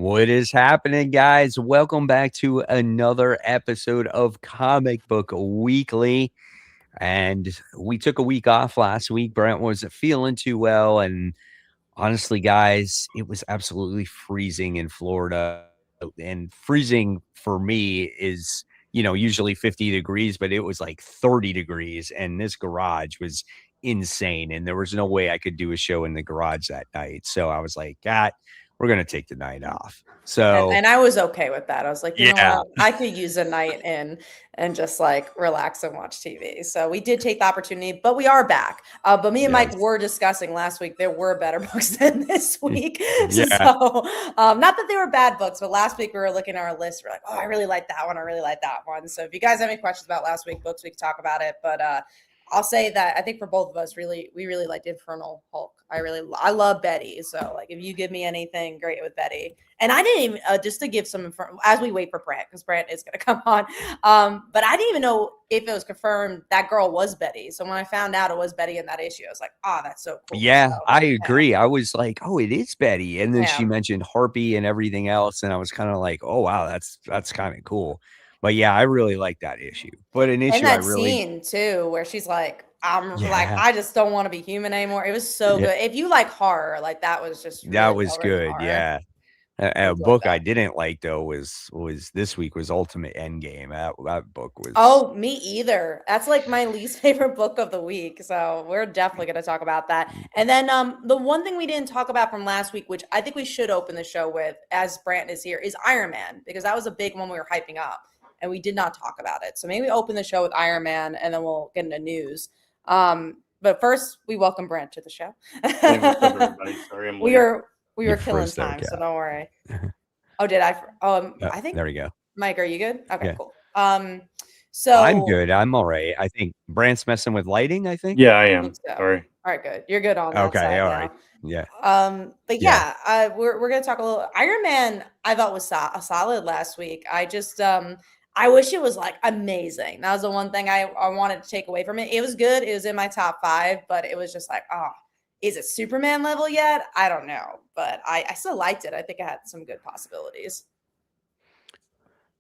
What is happening, guys? Welcome back to another episode of Comic Book Weekly. And we took a week off last week. Brent wasn't feeling too well. And honestly, guys, it was absolutely freezing in Florida. And freezing for me is, usually 50 degrees, but it was like 30 degrees. And this garage was insane. And there was no way I could do a show in the garage that night. So I was like, God, we're going to take the night off. So, And I was okay with that. I was like, you know yeah, what? I could use a night in and just like relax and watch TV. So we did take the opportunity, but we are back. But me and Mike yes. were discussing last week, there were better books than this week. So Yeah. not that they were bad books, but last week we were looking at our list. We're like, oh, I really like that one. I really like that one. So if you guys have any questions about last week's books, we can talk about it. But I'll say that I think for both of us, we really liked Infernal Hulk. I love Betty. So like, if you give me anything great with Betty, and I didn't even just to give some as we wait for Brant, because Brant is going to come on. But I didn't even know if it was confirmed that girl was Betty. So when I found out it was Betty in that issue, I was like, oh, that's so cool. Yeah, So, I agree. I was like, oh, it is Betty. And then she yeah. mentioned Harpy and everything else. And I was kind of like, oh, wow, that's kind of cool. But yeah, I really like that issue. But an And issue I that really, scene too, where she's like, I'm like, yeah, I just don't want to be human anymore. It was so yeah, good. If you like horror, like that was just that really was well written good. horror. Yeah. I A love book I that. didn't like though was this week was Ultimate Endgame. That book was Oh, me either. That's like my least favorite book of the week. So we're definitely going to talk about that. And then the one thing we didn't talk about from last week, which I think we should open the show with, as Brant is here, is Iron Man, because that was a big one we were hyping up, and we did not talk about it. So maybe open the show with Iron Man, and then we'll get into news. But first, we welcome Brant to the show. Hey, what's up, everybody? Sorry I'm we late. were we you were killing froze there, time, so Cat. don't worry. Oh, did I? I think There we go. Mike, are you good? Okay, Yeah. cool. I'm So good. I'm all right. I think Brant's messing with lighting, I think. Yeah, I I am. think so. Sorry. All right, good. You're good on that Okay. side All now. right. Yeah. But Yeah. yeah, we're gonna talk a little. Iron Man, I thought was a solid last week. I just I wish it was like amazing. That was the one thing I wanted to take away from it. It was good. It was in my top 5, but it was just like, oh, is it Superman level yet? I don't know, but I still liked it. I think it had some good possibilities.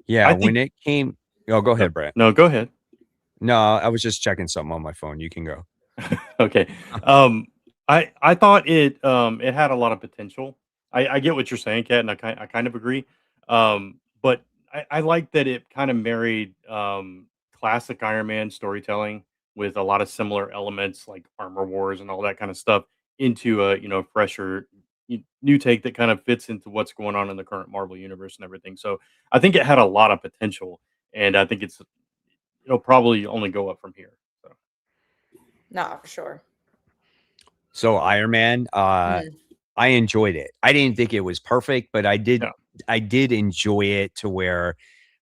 Yeah. I When think. it came, oh, go No, ahead, Brant. no, go ahead. No, I was just checking something on my phone. You can go. Okay. I thought it had a lot of potential. I get what you're saying, Kat, and I kind of agree. But I like that it kind of married classic Iron Man storytelling with a lot of similar elements like armor wars and all that kind of stuff into a fresher new take that kind of fits into what's going on in the current Marvel universe and everything. So I think it had a lot of potential, and I think it'll probably only go up from here. So. No, for sure. So Iron Man, Mhm. I enjoyed it. I didn't think it was perfect, but Yeah. I did enjoy it to where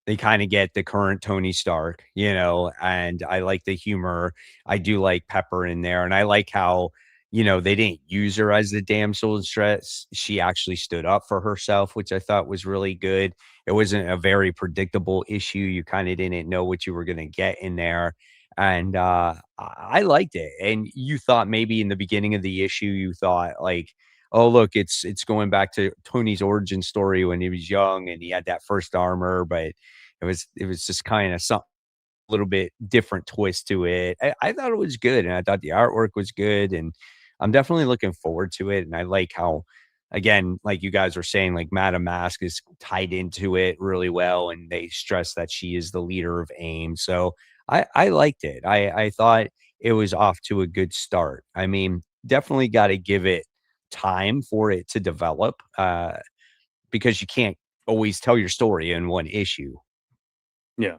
they kind of get the current Tony Stark, and I like the humor. I do like Pepper in there, and I like how, they didn't use her as the damsel in distress. She actually stood up for herself, which I thought was really good. It wasn't a very predictable issue. You kind of didn't know what you were going to get in there. And I liked it. And you thought maybe in the beginning of the issue, you thought like, oh, look, it's going back to Tony's origin story when he was young and he had that first armor, but it was just kind of something a little bit different twist to it. I thought it was good, and I thought the artwork was good, and I'm definitely looking forward to it. And I like how, again, like you guys were saying, like Madame Mask is tied into it really well, and they stress that she is the leader of AIM. So I liked it. I thought it was off to a good start. I mean, definitely got to give it time for it to develop, because you can't always tell your story in one issue. Yeah.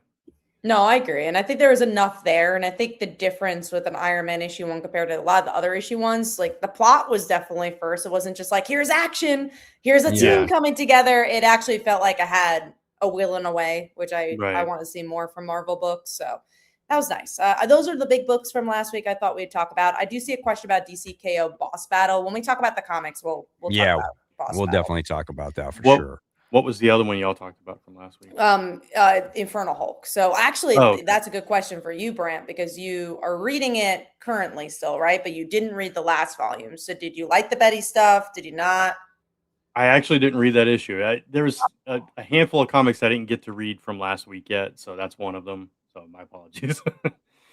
No, I agree. And I think there was enough there. And I think the difference with an Iron Man issue one compared to a lot of the other issue ones, like the plot was definitely first. It wasn't just like, here's action, here's a Yeah. team coming together. It actually felt like I had a will and a way, which I Right. want to see more from Marvel books. So that was nice. Those are the big books from last week I thought we'd talk about. I do see a question about DCKO boss battle. When we talk about the comics, we'll talk Yeah, about boss we'll battle. definitely talk about that for What sure. What was the other one y'all talked about from last week? Infernal Hulk. So actually, Oh, okay. that's a good question for you, Brant, because you are reading it currently still, right? But you didn't read the last volume. So did you like the Betty stuff? Did you not? I actually didn't read that issue. There was a handful of comics I didn't get to read from last week yet, so that's one of them. So my apologies.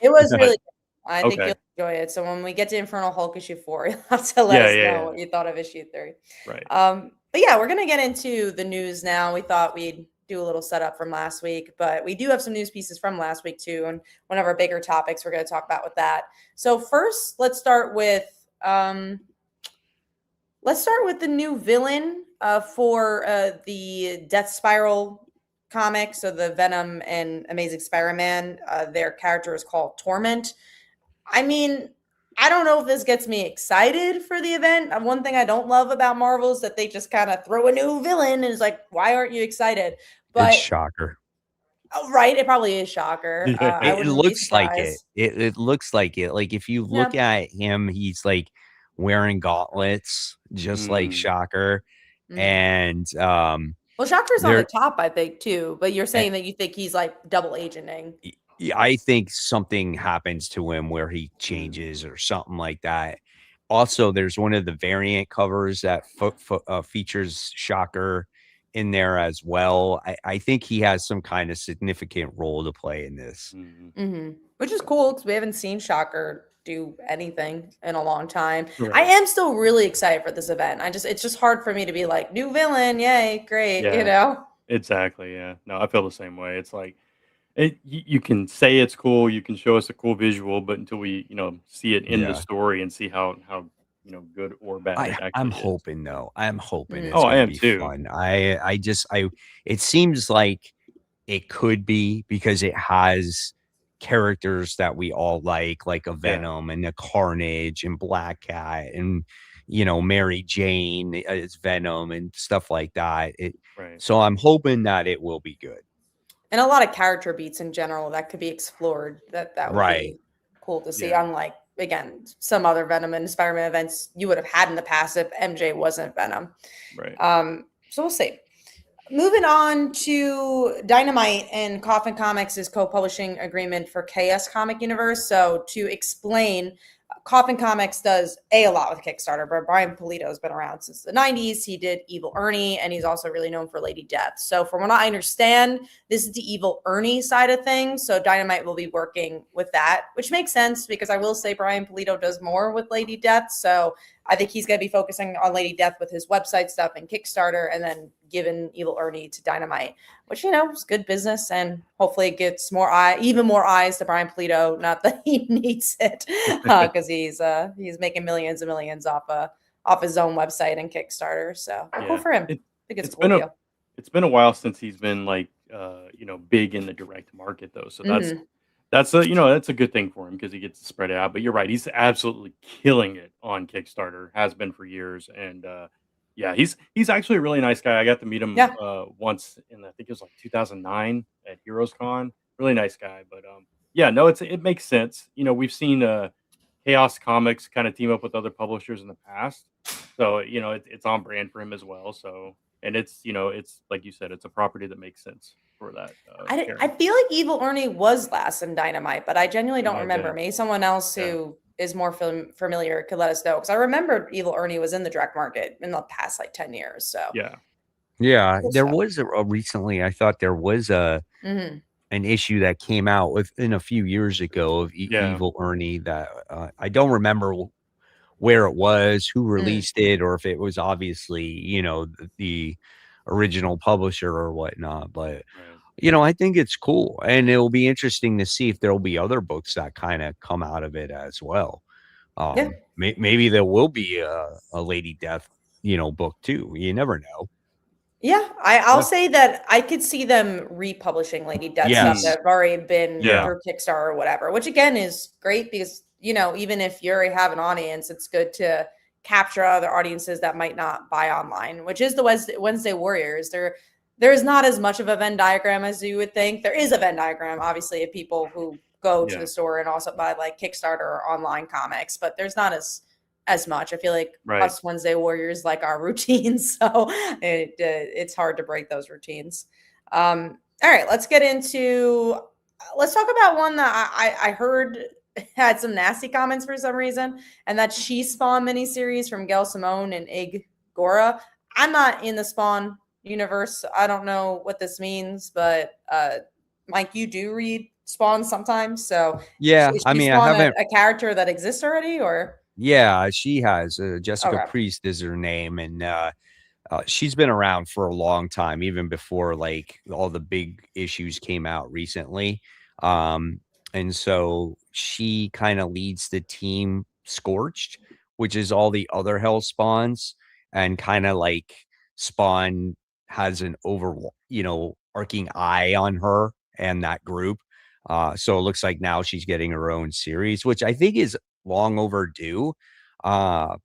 It was But really good. I think okay, you'll enjoy it. So when we get to Infernal Hulk issue 4, you'll have to let yeah, us yeah, know yeah, what you thought of issue 3. right. But yeah, we're gonna get into the news now. We thought we'd do a little setup from last week, but we do have some news pieces from last week too, and one of our bigger topics we're gonna talk about with that. So first, let's start with the new villain for the Death Spiral comic. So the Venom and Amazing Spider-Man, their character is called Torment. I mean, I don't know if this gets me excited for the event. One thing I don't love about Marvel is that they just kind of throw a new villain and it's like, why aren't you excited? It's But shocker. oh, right, it probably is shocker. I It wouldn't be looks like it. surprised. It looks like it. Like, if you look Yeah. at him, he's, like, wearing gauntlets, just like Mm, Shocker, Mhm. and, Well, Shocker's on the there top, I think, too. But you're eh, saying that you think he's like double agenting. I think something happens to him where he mm, changes or something like that. Also, there's one of the variant covers that features Shocker in there as well. I think he has some kind of significant role to play in this. mm, Which is cool because we haven't seen Shocker do anything in a long time. I right. am still really excited for this event. It's just hard for me to be like, new villain, yay, great, you Yeah, know? exactly. Yeah. No, I feel the same way. It's like you can say it's cool, you can show us a cool visual, but until we, see it in the Yeah. story and see how good or bad it I'm actually is. hoping though. I'm hoping Mhm. it's Oh, I gonna am be too. fun. I just I it seems like it could be because it has characters that we all like a Yeah. Venom and a Carnage and Black Cat and Mary Jane as Venom and stuff like that. Right. So I'm hoping that it will be good. And a lot of character beats in general that could be explored. That would Right. be cool to see. Yeah. Unlike again, some other Venom and Spider-Man events you would have had in the past if MJ wasn't Venom. Right. So we'll see. Moving on to Dynamite and Coffin Comics' co-publishing agreement for Chaos Comic Universe. So to explain, Coffin Comics does a lot with Kickstarter, but Brian Pulido has been around since the 90s. He did Evil Ernie, and he's also really known for Lady Death. So from what I understand, this is the Evil Ernie side of things. So Dynamite will be working with that, which makes sense because I will say Brian Pulido does more with Lady Death. So I think he's going to be focusing on Lady Death with his website stuff and Kickstarter, and then giving Evil Ernie to Dynamite, which is good business, and hopefully it gets even more eyes to Brian Pulido. Not that he needs it, because he's making millions and millions off his own website and Kickstarter. So cool Yeah. for him. I It think it's a it's cool been a deal. it's been a while since he's been like big in the direct market though. So that's Hmm. that's a good thing for him because he gets to spread it out. But you're right, he's absolutely killing it on Kickstarter, has been for years. And yeah, he's actually a really nice guy. I got to meet him Yeah, once in I think it was like 2009 at Heroes Con. Really nice guy. But yeah, no, it makes sense. We've seen Chaos Comics kind of team up with other publishers in the past. So, it's on brand for him as well. So, and it's like you said, it's a property that makes sense for that I pairing. feel like Evil Ernie was last in Dynamite, but I genuinely It don't might have remember. been. Maybe someone else Yeah. who is more familiar could let us know, because I remember Evil Ernie was in the direct market in the past like 10 years. So Yeah. Yeah, cool there stuff. was recently. I thought there was Hmm. an issue that came out within a few years ago of Yeah. Evil Ernie that I don't remember where it was, who Mm. released it, or if it was obviously, the original publisher or whatnot. But, Right. I think it's cool. And it'll be interesting to see if there'll be other books that kind of come out of it as well. Yeah. Maybe there will be a Lady Death, book too. You never know. Yeah, I'll Yeah. say that I could see them republishing Lady Death stuff Mm, Yes. that have already been Yeah. yeah. through Kickstarter or whatever, which again is great because, even if you already have an audience, it's good to capture other audiences that might not buy online, which is the Wednesday Warriors. There's not as much of a Venn diagram as you would think. There is a Venn diagram, obviously, of people who go to Yeah. the store and also buy like Kickstarter or online comics, but there's not as much. I feel like Right. us Wednesday Warriors like our routines, so it's hard to break those routines. All right, let's get into. Let's talk about one that I heard had some nasty comments for some reason, and that's She Spawn miniseries from Gail Simone and Ig Gora. I'm not in the Spawn universe. I don't know what this means, but Mike, you do read Spawn sometimes. So Yeah, is I she mean, I Spawn haven't. a character that exists already, or Yeah, she has. Jessica okay? Priest is her name, and she's been around for a long time, even before like all the big issues came out recently. Um, and so she kind of leads the team Scorched, which is all the other Hell spawns, and kind of like Spawn has an arcing eye on her and that group. So it looks like now she's getting her own series, which I think is long overdue. Uh,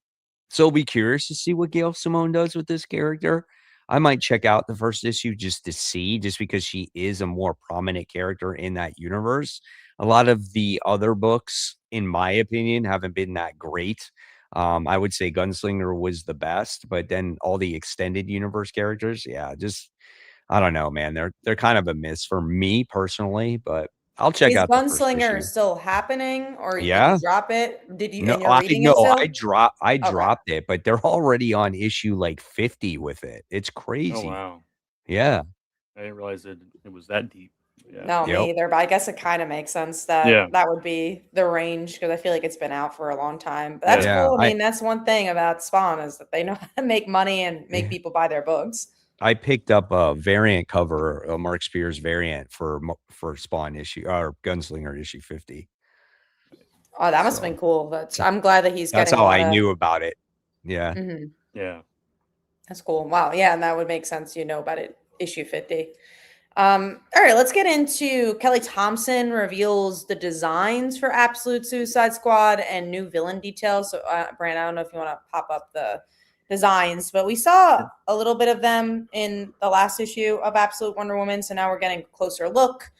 so I'll be curious to see what Gail Simone does with this character. I might check out the first issue just to see, just because she is a more prominent character in that universe. A lot of the other books, in my opinion, haven't been that great. I would say Gunslinger was the best, but then all the extended universe characters, yeah, just I don't know, man. They're kind of a miss for me personally, but I'll check Is out the first Gunslinger issue. still happening, or did you Yeah. drop it? Did you No, and you're reading it still? I Okay. dropped it, but they're already on issue like 50 with it. It's Oh crazy. wow, Yeah. I didn't realize it was that deep. Yeah, No, Yep. me either. But I guess it kind of makes sense that yeah, that would be the range because I feel like it's been out for a long time. But that's yeah. Yeah. cool. I I mean, that's one thing about Spawn is that they know how to make money and make people buy their books. I picked up a variant cover, a Mark Spears variant for Spawn issue or Gunslinger issue 50. Oh, that must have been So cool. I'm glad that he's that's getting a how lot I of. knew about it. Yeah. Mhm. Yeah. That's cool. Wow. Yeah, and that would make sense. You know about it. Issue 50. All right, let's get into Kelly Thompson reveals the designs for Absolute Suicide Squad and new villain details. So, Brand, I don't know if you want to pop up the designs, but we saw a little bit of them in the last issue of Absolute Wonder Woman. So now we're getting a closer look.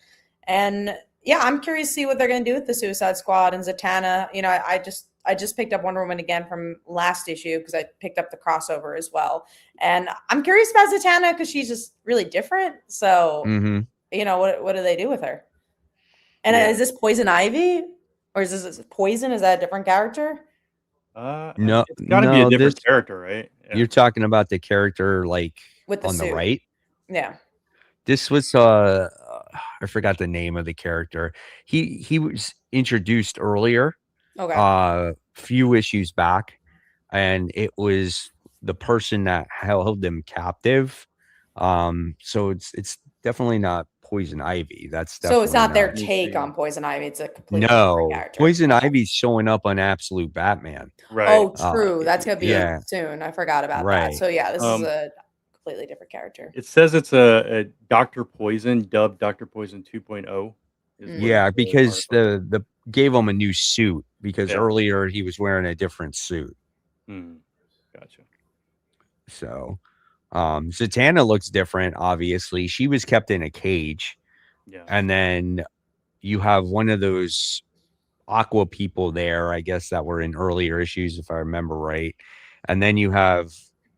And yeah, I'm curious to see what they're going to do with the Suicide Squad and Zatanna. You know, I just picked up Wonder Woman again from last issue because I picked up the crossover as well. And I'm curious about Zatanna because she's just really different. So, Mm-hmm. you know, what do they do with her? And Yeah. is this Poison Ivy? Or is this Poison? Is that a different character? No, It's got to be a no, different character, right? Yeah. you're talking about the character like With the on the suit. right. Yeah. This was I forgot the name of the character. He was introduced earlier, Okay. few issues back, and it was the person that held them captive. So it's definitely not Poison Ivy. That's So it's definitely not their not. Let me take see. on Poison Ivy. It's a completely different No, character. Poison Okay. Ivy's showing up on Absolute Batman. Right. Oh, true. That's gonna be Yeah, soon. I forgot about that. right. So yeah, this is Um, a completely different character. it says it's a Doctor Poison, dubbed Doctor Poison 2.0 is what Mm. Yeah, the because article. the gave him a new suit because Yeah. earlier he was wearing a different suit. Hmm. Gotcha. So, Zatanna looks different, obviously. She was kept in a cage, Yeah. and then you have one of those aqua people there, I guess, that were in earlier issues, if I remember right. And then you have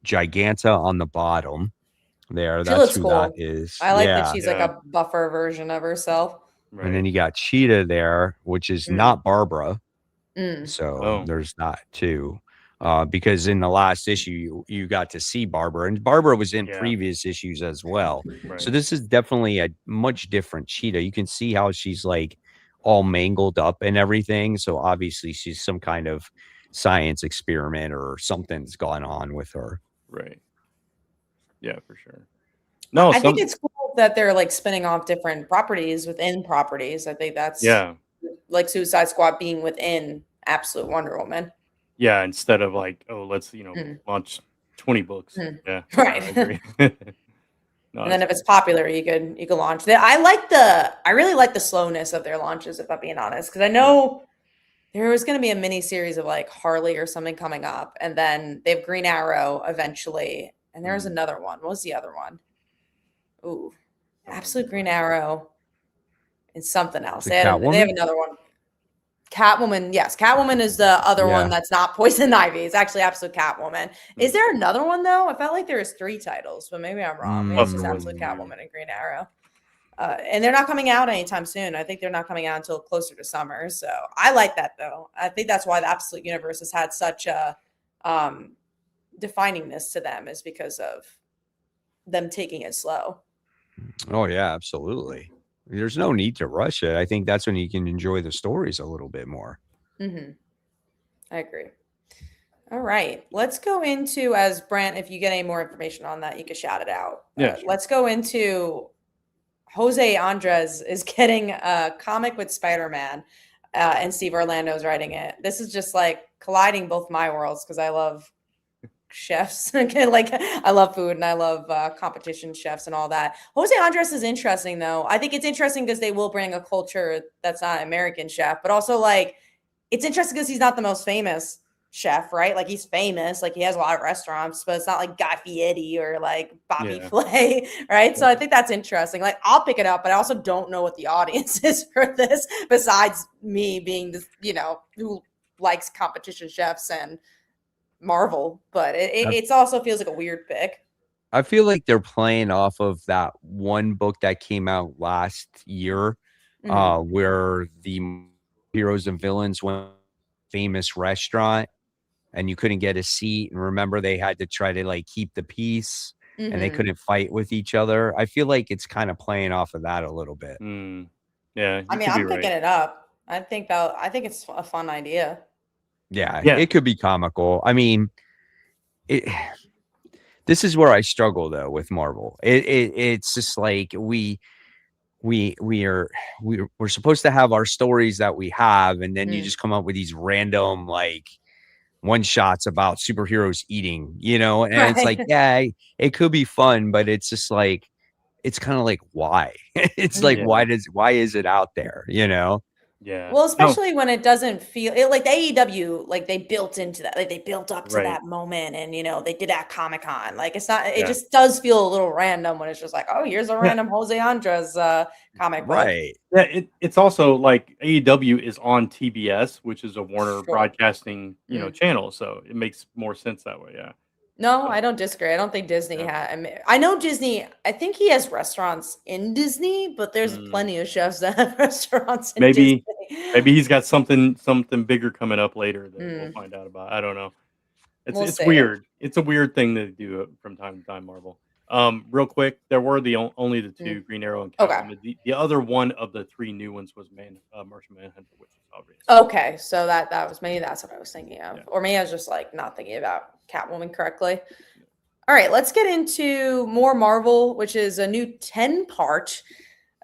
Giganta on the bottom there. She That's looks who that cool. is. I like that Yeah. she's like Yeah. a buffer version of herself. And then Right. you got Cheetah there, which is Mm. not Barbara. Mm. So Oh. there's that too. Because in the last issue, you got to see Barbara, and Barbara was in Yeah. previous issues as well. So Right. this is definitely a much different Cheetah. You can see how she's like all mangled up and everything. So obviously she's some kind of science experiment or something's gone on with her. Right. Yeah, for sure. No, I think some it's cool that they're like spinning off different properties within properties. I think that's yeah. like Suicide Squad being within Absolute Wonder Woman. Yeah, instead of like, oh, let's, Mm. launch 20 books. Mm. Yeah. Right. I agree. No, And then that's if it's popular, you could launch that. I really like the slowness of their launches, if I'm being honest, because I know there was going to be a mini series of like Harley or something coming up, and then they have Green Arrow eventually, and there's Mm. another one. What was the other one? Ooh, I don't Absolute Green remember. Arrow and something else. The They have Catwoman? another one. Catwoman, yes, Catwoman is the other one Yeah. that's not Poison Ivy. It's actually Absolute Catwoman. Is Mm. there another one though? I felt like there was 3 titles, but maybe I'm wrong. Maybe it's just Possibly. Absolute Catwoman and Green Arrow. And they're not coming out anytime soon. I think they're not coming out until closer to summer. So I like that though. I think that's why the Absolute Universe has had such a definingness to them is because of them taking it slow. Oh yeah, absolutely. There's no need to rush it. I think that's when you can enjoy the stories a little bit more. Mm-hmm. I agree. All right, let's go into, as Brant, if you get any more information on that, you can shout it out. Yeah, sure. Let's go into Jose Andres is getting a comic with Spider-Man, and Steve Orlando's writing it. This is just like colliding both my worlds because I love chefs. Like I love food and I love competition chefs and all that. Jose Andres is interesting though. I think it's interesting because they will bring a culture that's not American chef, but also like it's interesting because he's not the most famous chef, right? Like he's famous, like he has a lot of restaurants, but it's not like Guy Fieri or like Bobby Flay, right? So I think that's interesting. Like I'll pick it up, but I also don't know what the audience is for this besides me being this, who likes competition chefs and Marvel, but it also feels like a weird pick. I feel like they're playing off of that one book that came out last year, where the heroes and villains went to a famous restaurant and you couldn't get a seat. And remember, they had to try to like keep the peace and they couldn't fight with each other. I feel like it's kind of playing off of that a little bit. Yeah. I mean, I'm picking it up. I think it's a fun idea. Yeah, it could be comical. I mean, this is where I struggle though with Marvel. It's just like we're supposed to have our stories that we have, and then you just come up with these random like one shots about superheroes eating, and it's like, yeah, it could be fun, but it's just like it's kind of like why? It's like why is it out there, Yeah. Well, especially when it doesn't feel it, like the AEW, like they built into that, like they built up to that moment, and they did that Comic-Con. Like it's not, it just does feel a little random when it's just like, oh, here's a random Jose Andres comic book. Right. Yeah, it's also like AEW is on TBS, which is a Warner Broadcasting, channel, so it makes more sense that way. Yeah. No, I don't disagree. I don't think Disney I know Disney, I think he has restaurants in Disney, but there's plenty of chefs that have restaurants in Disney. Maybe he's got something bigger coming up later that we'll find out about. I don't know. It's weird. It's a weird thing to do from time to time, Marvel. Real quick, there were only the two, Green Arrow and Catwoman. The other one of the three new ones was Martian Manhunter, which is obvious. Okay, so that was maybe that's what I was thinking of, or maybe I was just like not thinking about Catwoman correctly. All right, let's get into more Marvel, which is a new 10-part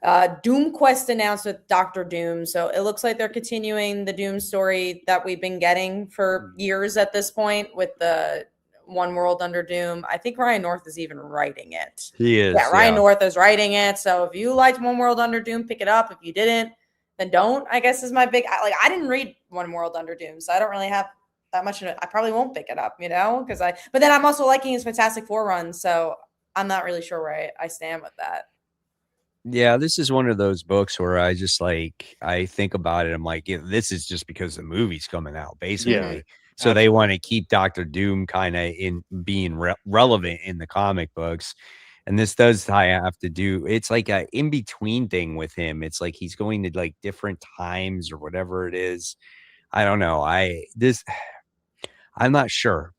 Doomquest announced with Dr. Doom. So it looks like they're continuing the Doom story that we've been getting for years at this point with the One World Under Doom. I think Ryan North is even writing it. He is. Yeah, Ryan North is writing it. So if you liked One World Under Doom, pick it up. If you didn't, then don't, I guess is my big, I didn't read One World Under Doom, so I don't really have that much in it. I probably won't pick it up, but then I'm also liking his Fantastic Four run, so I'm not really sure where I stand with that. Yeah, this is one of those books where I just like, I think about it. I'm like, this is just because the movie's coming out, basically. Yeah, so they want to keep Dr. Doom kind of in being relevant in the comic books. And this does have to do, it's like a in-between thing with him. It's like he's going to like different times or whatever it is. I don't know. I'm not sure.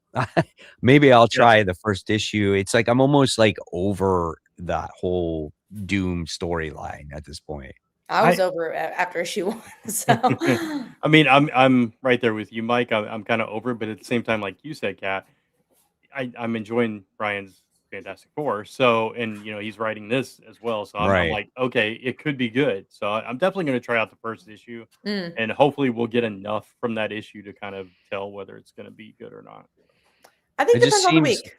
Maybe I'll try the first issue. It's like I'm almost like over that whole Doom storyline at this point. I was over it after issue 1. So I mean, I'm right there with you, Mike. I'm kind of over it, but at the same time, like you said, Kat, I'm enjoying Brian's Fantastic Four. So, and he's writing this as well. So I'm like, okay, it could be good. So I'm definitely going to try out the first issue, and hopefully we'll get enough from that issue to kind of tell whether it's going to be good or not. I think it depends on the week.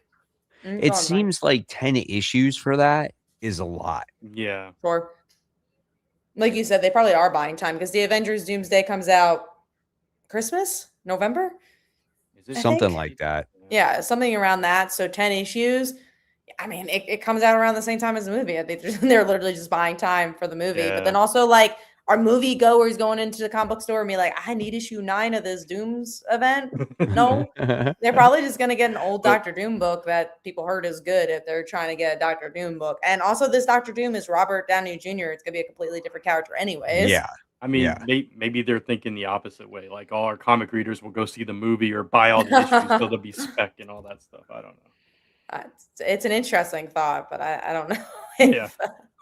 It seems like 10 issues for that is a lot. Yeah. Sure. Like you said, they probably are buying time because the Avengers Doomsday comes out Christmas, November? Is it something like that? Yeah, something around that. So 10 issues. I mean, it comes out around the same time as the movie. I think they're literally just buying time for the movie. But then also, like, our movie goers going into the comic book store and be like, I need issue 9 of this Dooms event. No, they're probably just going to get an old Dr. Doom book that people heard is good if they're trying to get a Dr. Doom book. And also, this Dr. Doom is Robert Downey Jr. It's going to be a completely different character anyways. Yeah. I mean, Yeah. maybe they're thinking the opposite way. Like all our comic readers will go see the movie or buy all the issues, so they'll be spec and all that stuff. I don't know. It's an interesting thought, but I don't know Yeah.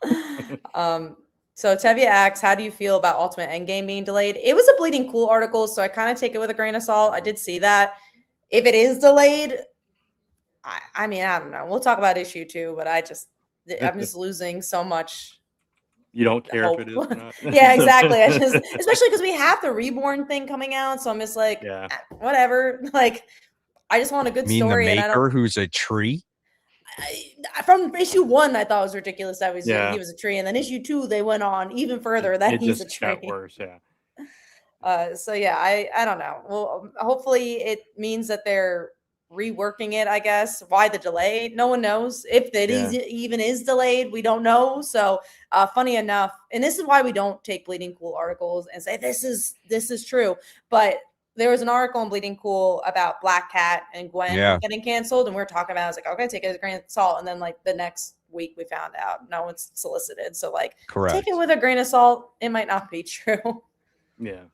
if. um, so Tevye asks, how do you feel about Ultimate Endgame being delayed? It was a Bleeding Cool article, so I kind of take it with a grain of salt. I did see that. If it is delayed, I mean, I don't know. We'll talk about issue 2, but I'm just losing so much You don't care if hope. it is or not. Yeah, exactly. Especially because we have the Reborn thing coming out, so I'm just like, Yeah. whatever. Like, I just want a good I mean, the story, and I don't. maker who's a tree. From issue 1, I thought it was ridiculous that he Yeah. was a tree, and then issue 2, they went on even further that It he's a just tree. got worse. Yeah. So yeah, I don't know. Well, hopefully it means that they're reworking it. I guess why the delay? No one knows if it Yeah. even is delayed. We don't know. So funny enough, and this is why we don't take Bleeding Cool articles and say this is true. But there was an article in Bleeding Cool about Black Cat and Gwen Yeah. getting canceled, and we are talking about it. I was like, okay, take it as a grain of salt. And then like the next week, we found out no one's solicited. So like, Correct. take it with a grain of salt. It might not be true. Yeah.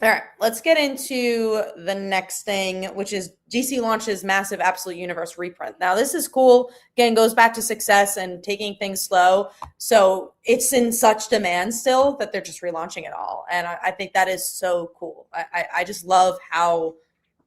All right, let's get into the next thing, which is DC launches massive Absolute Universe reprint. Now, this is cool. Again, goes back to success and taking things slow. So it's in such demand still that they're just relaunching it all. And I think that is so cool. I just love how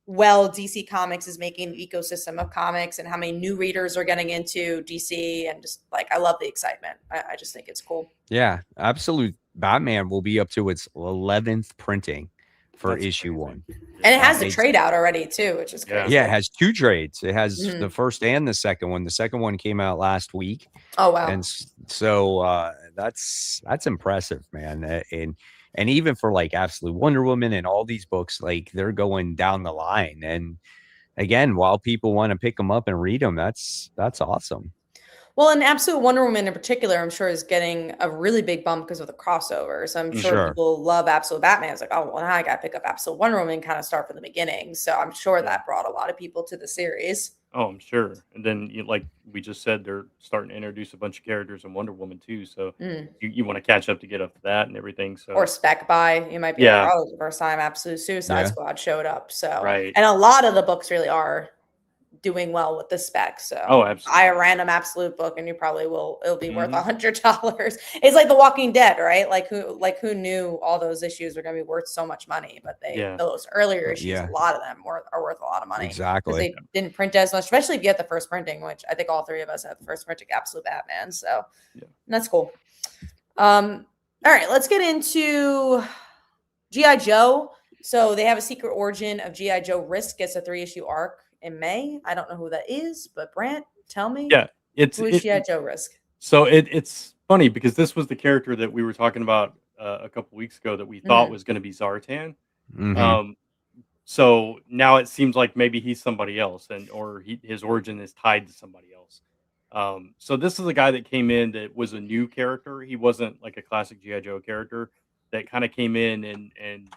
well DC Comics is making the ecosystem of comics and how many new readers are getting into DC. And just like, I love the excitement. I just think it's cool. Yeah. Absolute Batman will be up to its 11th printing for That's issue crazy. 1. And it has the trade out already too, which is crazy. Yeah, it has 2 trades. It has the first and the second one. The second one came out last week. Oh wow. And so that's impressive, man. And even for like Absolute Wonder Woman and all these books, like they're going down the line. And again, while people want to pick them up and read them, that's awesome. Well, and Absolute Wonder Woman in particular, I'm sure is getting a really big bump because of the crossovers. I'm sure people love Absolute Batman. It's like, oh, well, now I got to pick up Absolute Wonder Woman and kind of start from the beginning. So I'm sure that brought a lot of people to the series. Oh, I'm sure. And then, like we just said, they're starting to introduce a bunch of characters in Wonder Woman too. So you want to catch up to get up to that and everything. So or spec buy, you might be like, oh, the first time Absolute Suicide Squad showed up. So and a lot of the books really are doing well with the spec. So absolutely. buy a random Absolute book and you probably will, it'll be worth $100. It's like The Walking Dead, right? Like who knew all those issues were going to be worth so much money, but those earlier issues, a lot of them are worth a lot of money. Exactly. Because they didn't print as much, especially if you get the first printing, which I think all 3 of us have the first printing Absolute Batman. So that's cool. All right, let's get into G.I. Joe. So they have a secret origin of G.I. Joe Risk gets a 3-issue arc in May. I don't know who that is, but Brant, tell me. Yeah, who is G.I. Joe Risk? So it's funny because this was the character that we were talking about a couple weeks ago that we thought was going to be Zartan. So now it seems like maybe he's somebody else, or his origin is tied to somebody else. So this is a guy that came in that was a new character. He wasn't like a classic G.I. Joe character that kind of came in and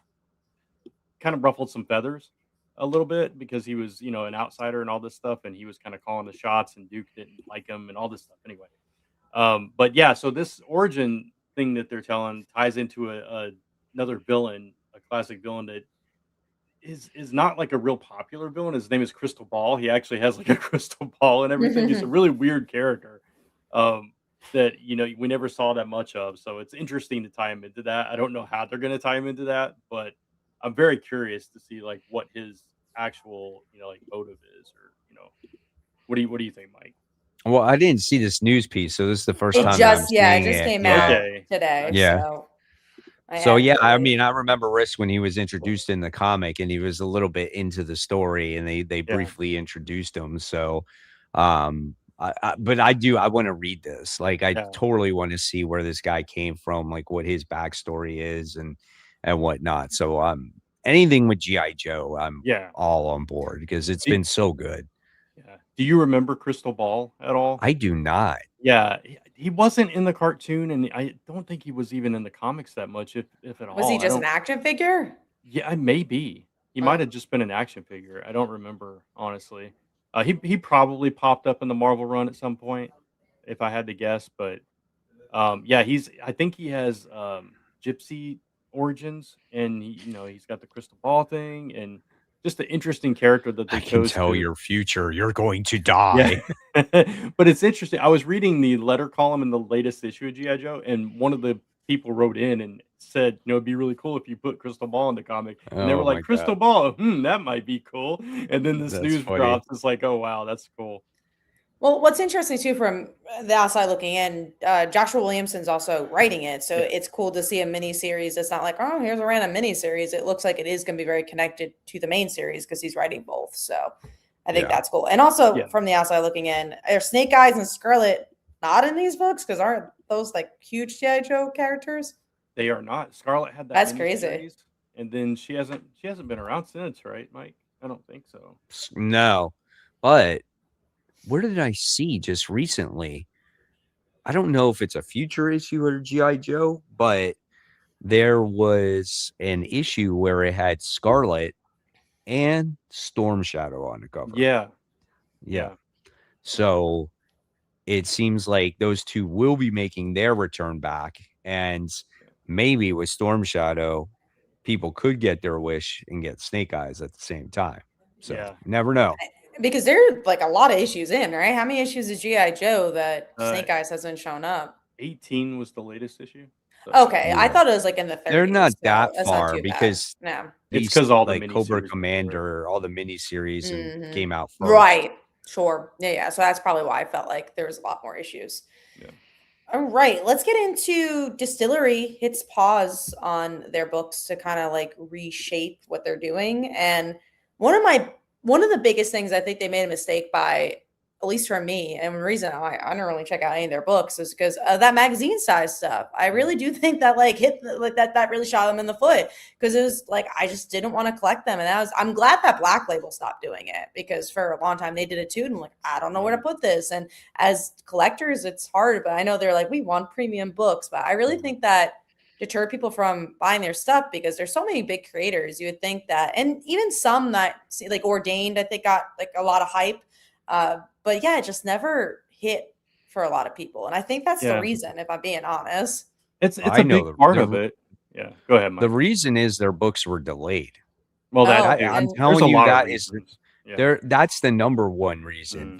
kind of ruffled some feathers a little bit because he was, an outsider and all this stuff, and he was kind of calling the shots, and Duke didn't like him and all this stuff. Anyway, but yeah, so this origin thing that they're telling ties into another villain, a classic villain that is not like a real popular villain. His name is Crystal Ball. He actually has like a crystal ball and everything. He's a really weird character that we never saw that much of. So it's interesting to tie him into that. I don't know how they're going to tie him into that, but I'm very curious to see like what his actual like motive is, or what do you think, Mike? Well, I didn't see this news piece, so this is the first time. It just came out today. Yeah. So I mean, I remember Risk when he was introduced in the comic, and he was a little bit into the story, and they briefly introduced him. So, but I want to read this. Like, I totally want to see where this guy came from, like what his backstory is, and whatnot. So, anything with G.I. Joe, I'm all on board because it's been so good. Yeah. Do you remember Crystal Ball at all? I do not. Yeah, he wasn't in the cartoon, and I don't think he was even in the comics that much, if at all. Was he just an action figure? Yeah, maybe. He might have just been an action figure. I don't remember, honestly. He probably popped up in the Marvel run at some point, if I had to guess. But I think he has gypsy origins, and he's got the crystal ball thing, and just an interesting character that they I can chose tell to. your future. You're going to Yeah. die. But it's interesting. I was reading the letter column in the latest issue of GI Joe, and one of the people wrote in and said, it'd be really cool if you put Crystal Ball in the comic. And they were Oh like, my Crystal god, Ball, that might be cool. And then this that's news funny. drops. It's like, oh wow, that's cool. Well, what's interesting too from the outside looking in, Joshua Williamson's also writing it, so Yeah. it's cool to see a mini series. It's not like, oh, here's a random mini series. It looks like it is going to be very connected to the main series because he's writing both. So I think Yeah. that's cool. And also Yeah. from the outside looking in, are Snake Eyes and Scarlet not in these books? Because aren't those like huge G.I. Joe characters? They are not. Scarlet had that That's mini crazy. series, and then she hasn't been around since, right, Mike? I don't think so. No, but where did I see just recently? I don't know if it's a future issue of GI Joe, but there was an issue where it had Scarlet and Storm Shadow on the cover. Yeah. Yeah. So it seems like those two will be making their return back, and maybe with Storm Shadow, people could get their wish and get Snake Eyes at the same time. So Yeah. never know. Because there are like a lot of issues in, right? How many issues is G.I. Joe that Snake Eyes hasn't shown up? 18 was the latest issue. So. Okay, I Yeah. thought it was like in the 30s. They're not so that that's far not too because bad. No. It's these, 'cause all the like Cobra miniseries Commander, all the miniseries and came out first. Right. Sure. Yeah. So that's probably why I felt like there was a lot more issues. Yeah. All right. Let's get into Distillery hits pause on their books to kind of like reshape what they're doing. And one of the biggest things I think they made a mistake by, at least for me, and the reason I don't really check out any of their books is because of that magazine size stuff. I really do think that like that really shot them in the foot, because it was like I just didn't want to collect them, and I'm glad that Black Label stopped doing it, because for a long time they did it too, and I'm like, I don't know where to put this. And as collectors, it's hard, but I know they're like, we want premium books, but I really think that deter people from buying their stuff, because there's so many big creators. You would think that, and even some that like Ordained, I think got like a lot of hype. But yeah, it just never hit for a lot of people. And I think that's the reason, if I'm being honest. It's a big part of it. Yeah. Go ahead, Mike. The reason is their books were delayed. Well, I'm telling you, that is that's the number one reason.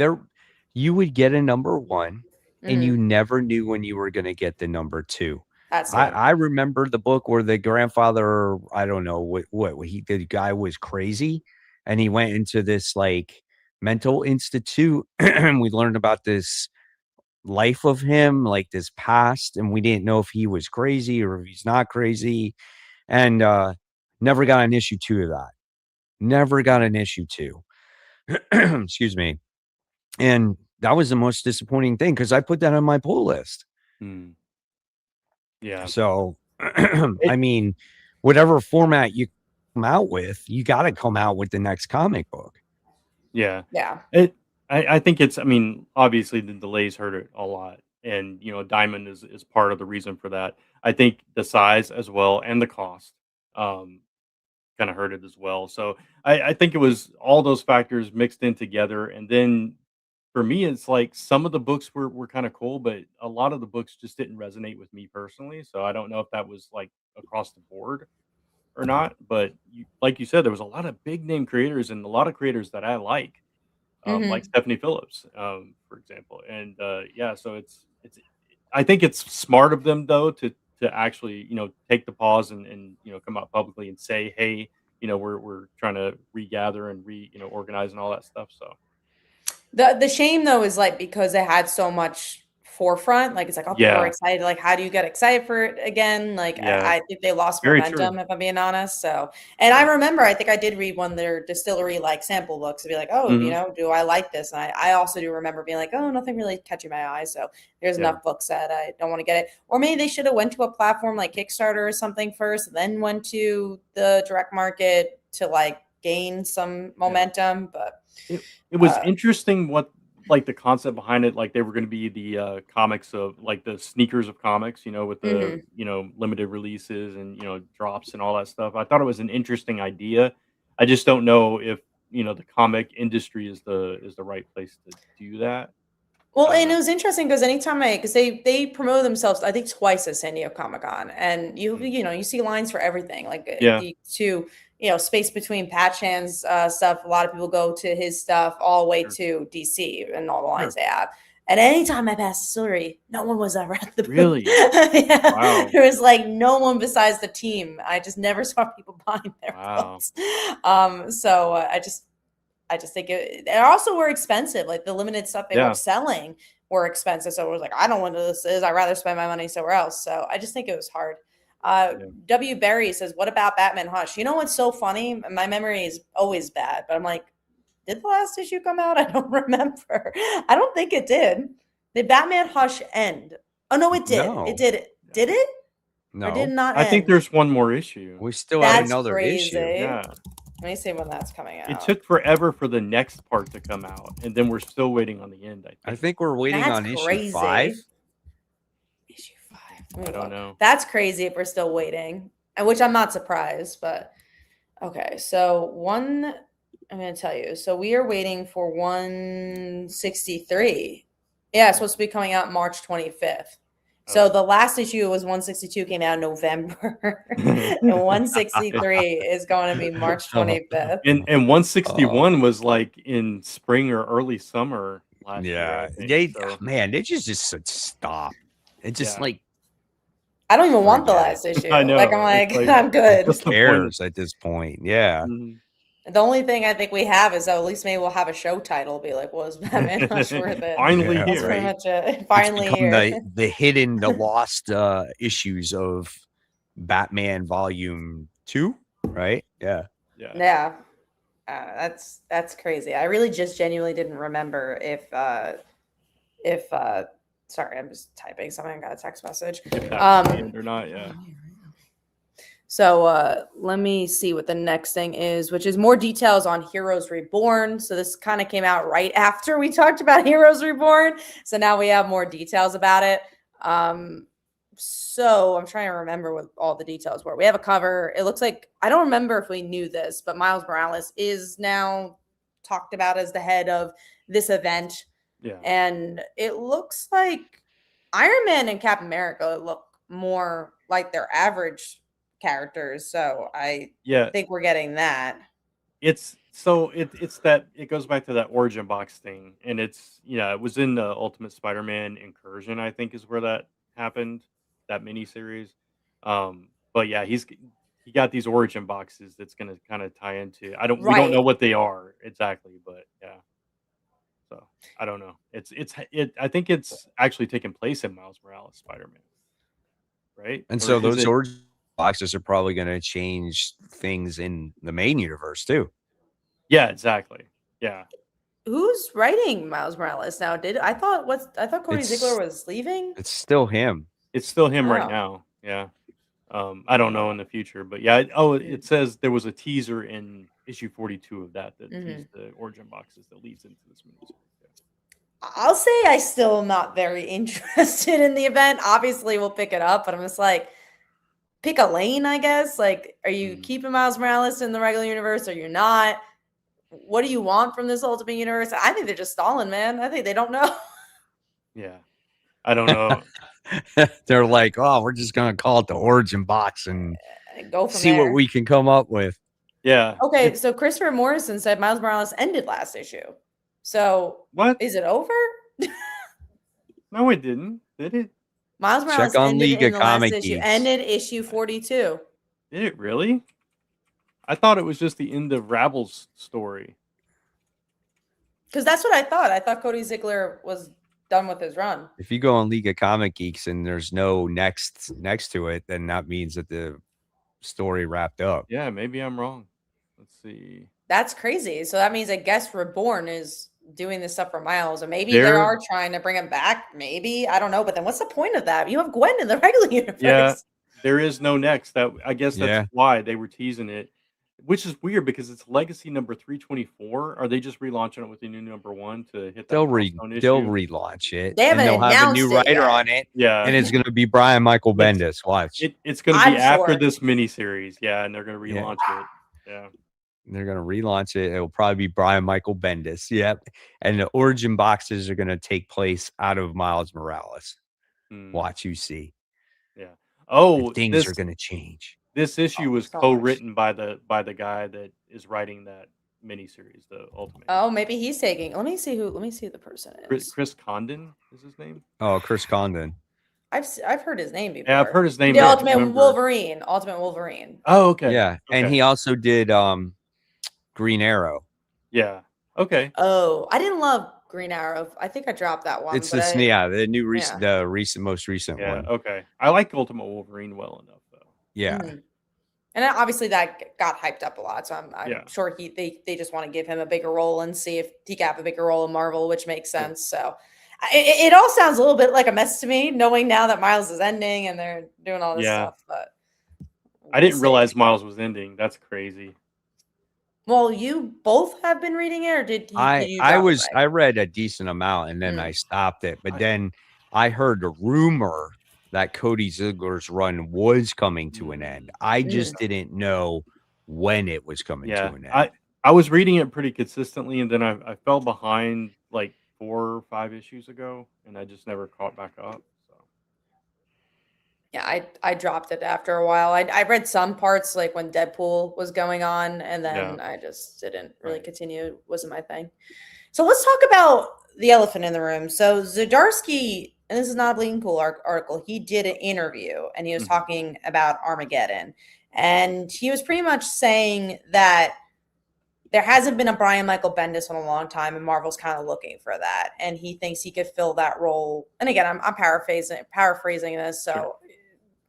You would get a number one and you never knew when you were going to get the number two. I remember the book where the grandfather, I don't know the guy was crazy and he went into this like mental institute and we learned about this life of him, like this past, and we didn't know if he was crazy or if he's not crazy, and never got an issue 2 of that. Never got an issue 2. Excuse me. And that was the most disappointing thing, because I put that on my pull list. Yeah. So I mean, whatever format you come out with, you got to come out with the next comic book. Yeah. Yeah. I think it's, I mean, obviously the delays hurt it a lot. And, Diamond is part of the reason for that. I think the size as well and the cost kind of hurt it as well. So I think it was all those factors mixed in together. And then for me, it's like some of the books were kind of cool, but a lot of the books just didn't resonate with me personally. So I don't know if that was like across the board or not. But like you said, there was a lot of big name creators and a lot of creators that I like Stephanie Phillips, for example. And so it's I think it's smart of them though to actually take the pause and come out publicly and say, hey, we're trying to regather and organize and all that stuff. So the shame though is like, because it had so much forefront, like it's like, oh, people are excited. Like, how do you get excited for it again? Like, I think they lost momentum, if I'm being honest. So, and I remember, I think I did read one of their Distillery like sample books to be like, oh, do I like this? And I also do remember being like, oh, nothing really catching my eye. So there's enough books that I don't want to get it. Or maybe they should have went to a platform like Kickstarter or something first, then went to the direct market to like gain some momentum. But it was interesting what like the concept behind it, like they were going to be the comics of like the sneakers of comics, with the limited releases and drops and all that stuff. I thought it was an interesting idea. I just don't know if the comic industry is the right place to do that. Well, and it was interesting because anytime because they promote themselves, I think twice at San Diego Comic-Con, and you see lines for everything, like space between Patch Hand's stuff. A lot of people go to his stuff all the way to DC and all the lines they have. And anytime I passed Distillery, no one was ever at the booth. Really? Yeah. Wow. There was like no one besides the team. I just never saw people buying their books. So I just think they also were expensive. Like the limited stuff they were selling were expensive. So it was like, I don't know what this is. I'd rather spend my money somewhere else. So I just think it was hard. W. Berry says, what about Batman Hush? You know what's so funny? My memory is always bad, but I'm like, did the last issue come out? I don't remember. I don't think it did. Did Batman Hush end? Oh, no, it did. No. It did. Did it? No. Or did it not I think end? there's one more issue. We still have another issue. Yeah. Let me see when that's coming out. It took forever for the next part to come out, and then we're still waiting on the end. I think we're waiting on issue 5. Issue 5. I don't know. That's crazy if we're still waiting, and which I'm not surprised. But okay, so I'm going to tell you. So we are waiting for 163. Yeah, it's supposed to be coming out March 25th. So the last issue was 162, came out in November. And 163 is going to be March 25th. And 161 was like in spring or early summer last year. They just said stop. It just like I don't even want the last issue. I know. Like I'm good. Who cares at this point? Yeah. Mm-hmm. The only thing I think we have is at least maybe we'll have a show title. Be like, was Batman Hush worth it? Finally here. That's pretty much it. Finally here. The lost issues of Batman Volume 2, right? Yeah. That's crazy. I really just genuinely didn't remember if sorry, I'm just typing something. I got a text message. Or not, yeah. So let me see what the next thing is, which is more details on Heroes Reborn. So this kind of came out right after we talked about Heroes Reborn. So now we have more details about it. So I'm trying to remember what all the details were. We have a cover. It looks like, I don't remember if we knew this, but Miles Morales is now talked about as the head of this event. Yeah. And it looks like Iron Man and Captain America look more like their average characters, so I think we're getting that. It's that it goes back to that origin box thing, and it's it was in the Ultimate Spider-Man Incursion, I think is where that happened, that miniseries. But yeah, he got these origin boxes that's going to kind of tie into. We don't know what they are exactly, but yeah. So I don't know. I think it's actually taking place in Miles Morales Spider-Man, right? And so those origin boxes are probably going to change things in the main universe too. Yeah, exactly. Yeah. Who's writing Miles Morales now? I thought Cody Ziegler was leaving. It's still him. It's still him right now. Yeah. I don't know in the future, but yeah. It says there was a teaser in issue 42 of that teased the origin boxes that leads into this movie. Yeah. I'll say I still am not very interested in the event. Obviously, we'll pick it up, but I'm just like, pick a lane, I guess. Like, are you keeping Miles Morales in the regular universe or you're not? What do you want from this Ultimate Universe? I think they're just stalling, man. I think they don't know. Yeah. I don't know. They're like, oh, we're just going to call it the origin box and go from see there. what we can come up with. Yeah. Okay, so Christopher Morrison said Miles Morales ended last issue. So what? Is it over? No, it didn't. Did it? Miles Morales Check on ended Liga in the Comic last issue. Geeks. Ended issue 42. Did it really? I thought it was just the end of Rabble's story. Because that's what I thought. I thought Cody Ziegler was done with his run. If you go on League of Comic Geeks and there's no next to it, then that means that the story wrapped up. Yeah, maybe I'm wrong. Let's see. That's crazy. So that means I guess Reborn is doing this stuff for Miles, and maybe they are trying to bring him back. Maybe, I don't know. But then what's the point of that? You have Gwen in the regular universe. Yeah, there is no next. I guess that's why they were teasing it, which is weird because it's Legacy number 324. Are they just relaunching it with the new number 1 to hit that? They'll relaunch it. They haven't they'll have a new writer yet. on it. Yeah, and it's going to be Brian Michael Bendis. Watch. It's going to be after this miniseries. Yeah, and they're going to relaunch it. Yeah. They're gonna relaunch it. It'll probably be Brian Michael Bendis. Yep. And the origin boxes are gonna take place out of Miles Morales. Mm, Watch you see. yeah. And Oh, things are gonna change. this issue was so much. co-written by the guy that is writing that miniseries, the Ultimate. Oh, maybe he's taking. Let me see who the person is. Chris Condon is his name. Oh, Chris Condon. I've heard his name before. Yeah, I've heard his name. The but I Ultimate can't remember. Wolverine. Ultimate Wolverine. Oh, okay. Yeah. And Okay. he also did Green Arrow. Yeah. Okay. Oh, I didn't love Green Arrow. I think I dropped that one. It's but this, the new recent, yeah. most recent Yeah. one. Okay. I like Ultimate Wolverine well enough though. Yeah. Mhm. And obviously that got hyped up a lot. So I'm Yeah. sure they just want to give him a bigger role and see if he can have a bigger role in Marvel, which makes sense. So it all sounds a little bit like a mess to me, knowing now that Miles is ending and they're doing all this stuff. But I didn't realize Miles was ending. That's crazy. Well, you both have been reading it, or did you? I read a decent amount and then I stopped it. But then I heard a rumor that Cody Ziegler's run was coming to an end. I just didn't know when it was coming to an end. I was reading it pretty consistently, and then I fell behind like 4 or 5 issues ago, and I just never caught back up. So yeah, I dropped it after a while. I read some parts like when Deadpool was going on, and then I just didn't really continue. It wasn't my thing. So let's talk about the elephant in the room. So Zdarsky, and this is not a Bleeding Cool article, he did an interview and he was talking about Armageddon. And he was pretty much saying that there hasn't been a Brian Michael Bendis in a long time, and Marvel's kind of looking for that. And he thinks he could fill that role. And again, I'm paraphrasing this, so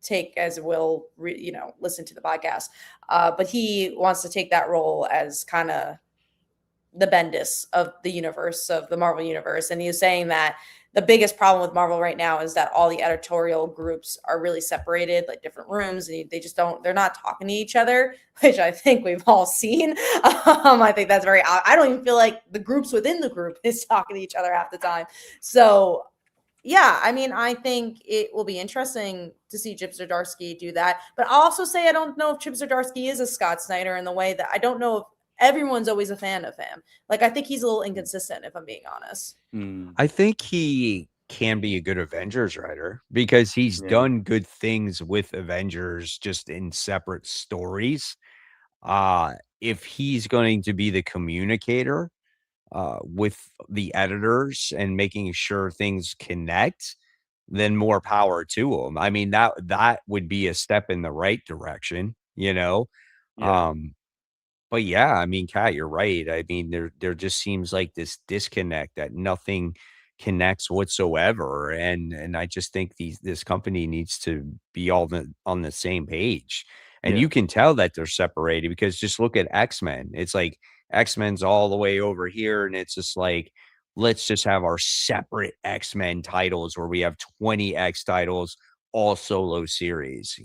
take as it will, listen to the podcast. But he wants to take that role as kind of the Bendis of the universe, of the Marvel universe. And he was saying that the biggest problem with Marvel right now is that all the editorial groups are really separated, like different rooms, and they're not talking to each other, which I think we've all seen. I think that's I don't even feel like the groups within the group is talking to each other half the time. So yeah, I mean, I think it will be interesting to see Chip Zdarsky do that. But I'll also say I don't know if Chip Zdarsky is a Scott Snyder in the way that I don't know if everyone's always a fan of him. Like, I think he's a little inconsistent, if I'm being honest. I think he can be a good Avengers writer because he's done good things with Avengers just in separate stories. If he's going to be the communicator with the editors and making sure things connect, then more power to him. I mean, that would be a step in the right direction, But yeah, I mean, Kat, you're right. I mean, there just seems like this disconnect that nothing connects whatsoever, and I just think this company needs to be all on the same page. And you can tell that they're separated because just look at X-Men. It's like X-Men's all the way over here, and it's just like, let's just have our separate X-Men titles where we have 20 X titles, all solo series,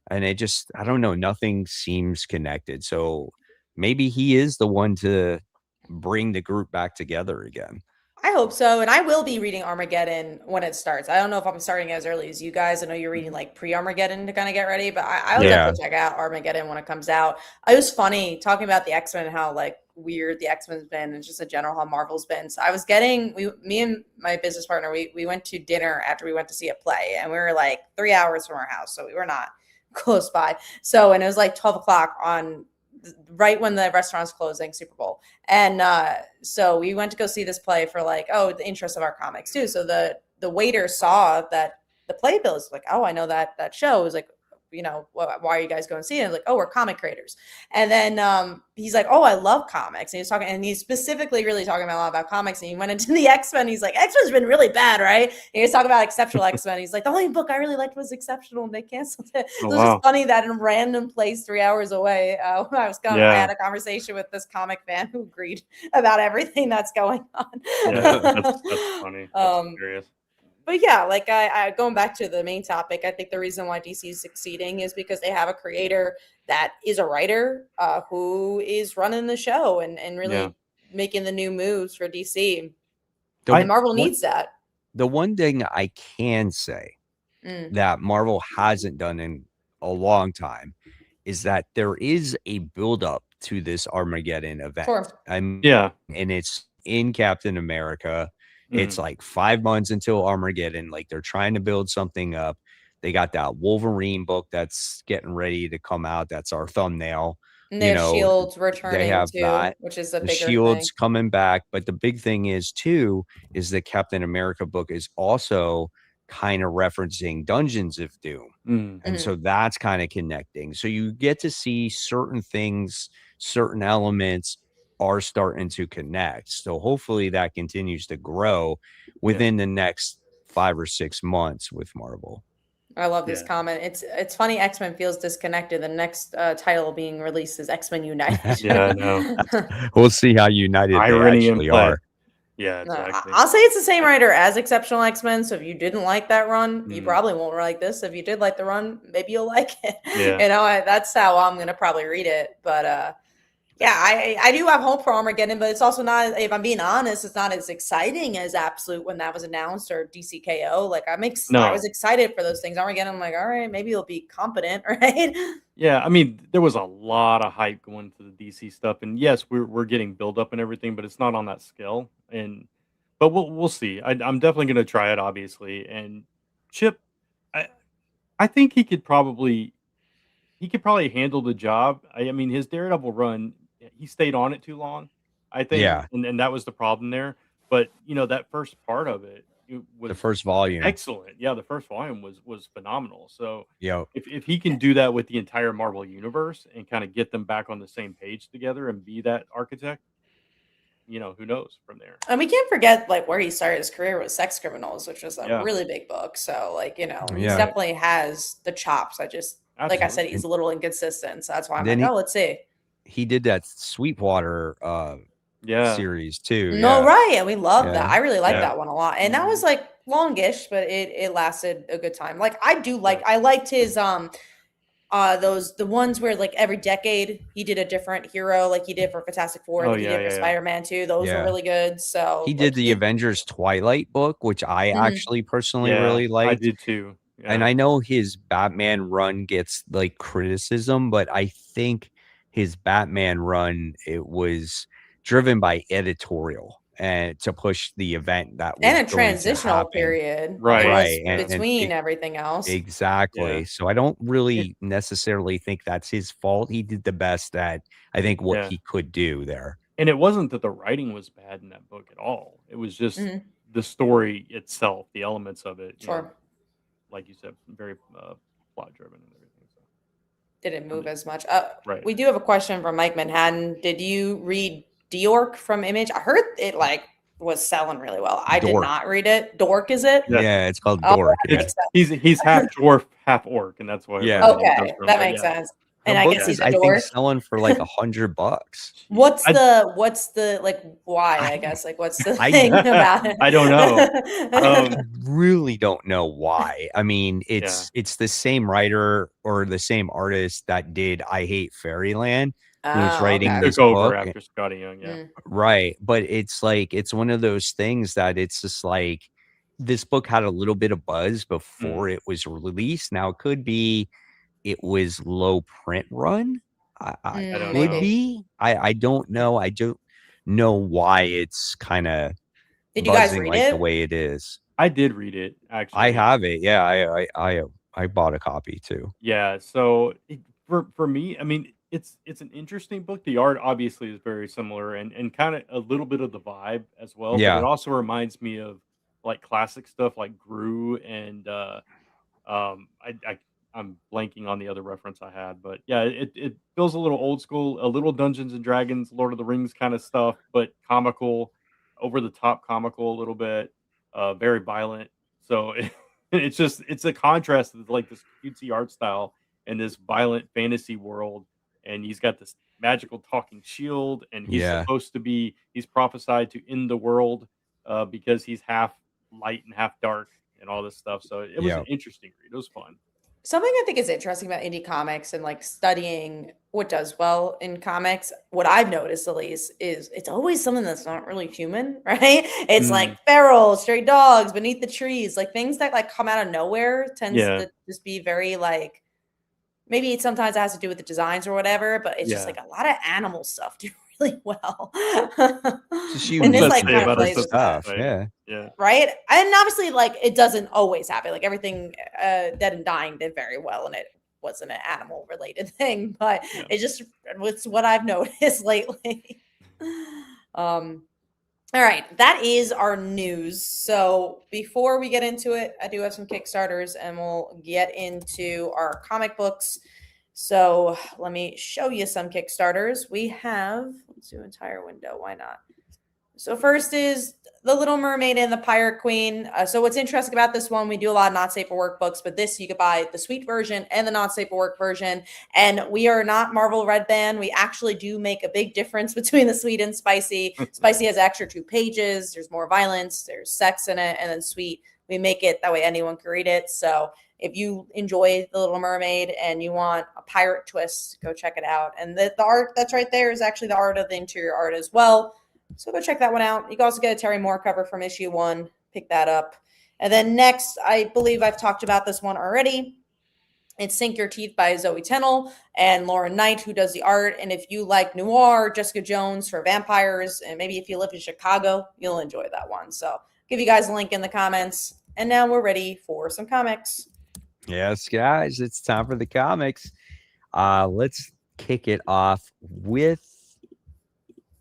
And it just, I don't know, nothing seems connected. So maybe he is the one to bring the group back together again. I hope so. And I will be reading Armageddon when it starts. I don't know if I'm starting as early as you guys. I know you're reading like pre-Armageddon to kind of get ready, but I would definitely check out Armageddon when it comes out. It was funny talking about the X-Men and how like weird the X-Men's been and just in general how Marvel's been. So I was me and my business partner, we went to dinner after we went to see a play, and we were like 3 hours from our house. So we were not close by. So, and it was like 12 o'clock on right when the restaurant's closing, Super Bowl. And so we went to go see this play for like, the interest of our comics too. So the waiter saw that the playbill is like, oh, I know that show. It was like, why are you guys going to see it? And like, oh, we're comic creators. And then he's like, oh, I love comics. And he's specifically really talking a lot about comics. And he went into the X-Men. He's like, X-Men's been really bad, right? And he was talking about Exceptional X-Men. He's like, the only book I really liked was Exceptional, and they canceled it. So it's just funny that in a random place 3 hours away, I had a conversation with this comic fan who agreed about everything that's going on. Yeah, that's funny. That's hilarious. But yeah, like I going back to the main topic, I think the reason why DC is succeeding is because they have a creator that is a writer who is running the show and really making the new moves for DC. And Marvel needs that. The one thing I can say that Marvel hasn't done in a long time is that there is a buildup to this Armageddon event. Sure. Yeah. And it's in Captain America. It's Mhm. like 5 months until Armageddon. Like they're trying to build something up. They got that Wolverine book that's getting ready to come out. That's our thumbnail. And You they have know, Shields they returning have too, that. which is a The bigger thing. Shield's coming back. But the big thing is, too, is the Captain America book is also kind of referencing Dungeons of Doom. Mhm. And so that's kind of connecting. So you get to see certain things, certain elements are starting to connect. So hopefully that continues to grow within the next 5 or 6 months with Marvel. I love this Yeah. comment. It's funny X-Men feels disconnected. The next title being released is X-Men United. Yeah, I know. We'll see how united they Irony in actually play. are. Yeah, No, exactly. I'll say it's the same writer as Exceptional X-Men. So if you didn't like that run, you Mhm. probably won't like this. If you did like the run, maybe you'll like it. Yeah. You know, that's how I'm gonna probably read it. But yeah, I do have hope for Armageddon, but it's also not. If I'm being honest, it's not as exciting as Absolute when that was announced or DCKO. Like I No. was excited for those things. Armageddon, I'm like, all right, maybe it'll be competent, right? Yeah, I mean, there was a lot of hype going to the DC stuff, and yes, we're getting build up and everything, but it's not on that scale. But we'll see. I'm definitely gonna try it, obviously. And Chip, I I think he could probably handle the job. I mean, his Daredevil run, he stayed on it too long, I think, Yeah. and that was the problem there. But that first part of it The was first volume. excellent. Yeah, the first volume was phenomenal. So Yep. if he can do that with the entire Marvel universe and kind of get them back on the same page together and be that architect, who knows from there. And we can't forget like where he started his career with Sex Criminals, which was a Yeah. really big book. So like, he Yeah. definitely has the chops. I just like I said, Absolutely. he's a little inconsistent. So that's why I'm Then like, oh, let's see. he did that Sweetwater Yeah. series too. No, Yeah. right. And we love Yeah. that. I really like Yeah. that one a lot. And that Mhm. was like longish, but it lasted a good time. Like I do like Yeah. I liked his the ones where like every decade he did a different hero, like he did for Fantastic Four, Oh like he yeah, did for yeah, yeah. Spider-Man 2. Those were Yeah. really good. So He like did the Avengers Twilight book, which I Mhm. actually personally Yeah, really I liked. did too. And Yeah. I know his Batman run gets like criticism, but I think his Batman run, it was driven by editorial and to push the event that was and a going to transitional happen. period. It Right. was Right. between everything else. Yeah. Exactly. So I don't It, really necessarily think that's his fault. He did the best that I think what yeah. he could do there. And it wasn't that the writing was bad in that book at all. It was just Mhm. the story itself, the elements of it, Sure. like you said, very plot driven and everything. So Didn't I move mean, as much. right. We do have a question from Mike Manhattan. Did you read Diork from Image? I heard it like was selling really well. I did Dork. not read it. Dork, is it? Yeah. Yeah, it's called Oh, Dork. that Yeah. makes sense. He's half dwarf, half orc, and that's why Yeah. where the name comes Okay, from. that But makes yeah, sense. The And I can book yeah. see is, the I think, dork. selling for like $100. What's I the like why, I guess? Like what's the I thing about it? I don't know. I Um, really don't know why. I mean, yeah. it's the same writer or the same artist that did I Hate Fairyland who's Oh, He writing okay. took this over book. after Scotty Young. Yeah. Mm. Right. But it's like it's one of those things that it's just like this book had a little bit of buzz before Mm. it was released. Now it could be it was low print run. I I don't could know. Maybe. be. I don't know. I don't know why it's kind of Did you guys buzzing read like the it? way it is. I did read it I actually. have it. Yeah, I bought a copy too. Yeah. So for me, I mean, it's an interesting book. The art obviously is very similar and kind of a little bit of the vibe as well. But it Yeah. also reminds me of like classic stuff like Gru and I'm blanking on the other reference I had, but yeah, it feels a little old school, a little Dungeons and Dragons, Lord of the Rings kind of stuff, but comical, over the top comical a little bit, very violent. So it's a contrast to like this cutesy art style and this violent fantasy world, and he's got this magical talking shield, and Yeah. he's prophesied to end the world because he's half light and half dark and all this stuff. So it was an Yeah. interesting read. It was fun. Something I think is interesting about indie comics and like studying what does well in comics, what I've noticed at least is it's always something that's not really human, right? It's like Mm, feral, stray dogs, beneath the trees, like things that like come out of nowhere tends yeah. to just be very like maybe it sometimes has to do with the designs or whatever, but it's just Yeah. like a lot of animal stuff do really well. Just And this Let's like unique say kind of about it plays different with that. stuff. right. Yeah. Yeah. Right. And obviously, like, it doesn't always happen. Like, everything Dead and Dying did very well, and it wasn't an animal related thing, but Yeah. it's what I've noticed lately. All right, that is our news. So before we get into it, I do have some Kickstarters and we'll get into our comic books. So let me show you some Kickstarters. We have, let's do entire window. Why not? So first is The Little Mermaid and the Pirate Queen. So what's interesting about this one, we do a lot of not safe for work books, but this you could buy the sweet version and the not safe for work version. And we are not Marvel Red Band. We actually do make a big difference between the sweet and spicy. Spicy has extra 2 pages. There's more violence. There's sex in it. And then sweet, we make it that way anyone can read it. So if you enjoy The Little Mermaid and you want a pirate twist, go check it out. And the art that's right there is actually the art of the interior art as well. So go check that one out. You can also get a Terry Moore cover from issue 1. Pick that up. And then next, I believe I've talked about this one already. It's Sink Your Teeth by Zoe Tennell and Lauren Knight, who does the art. And if you like noir, Jessica Jones for vampires, and maybe if you live in Chicago, you'll enjoy that one. So I'll give you guys a link in the comments. And now we're ready for some comics. Yes, guys, it's time for the comics. Let's kick it off with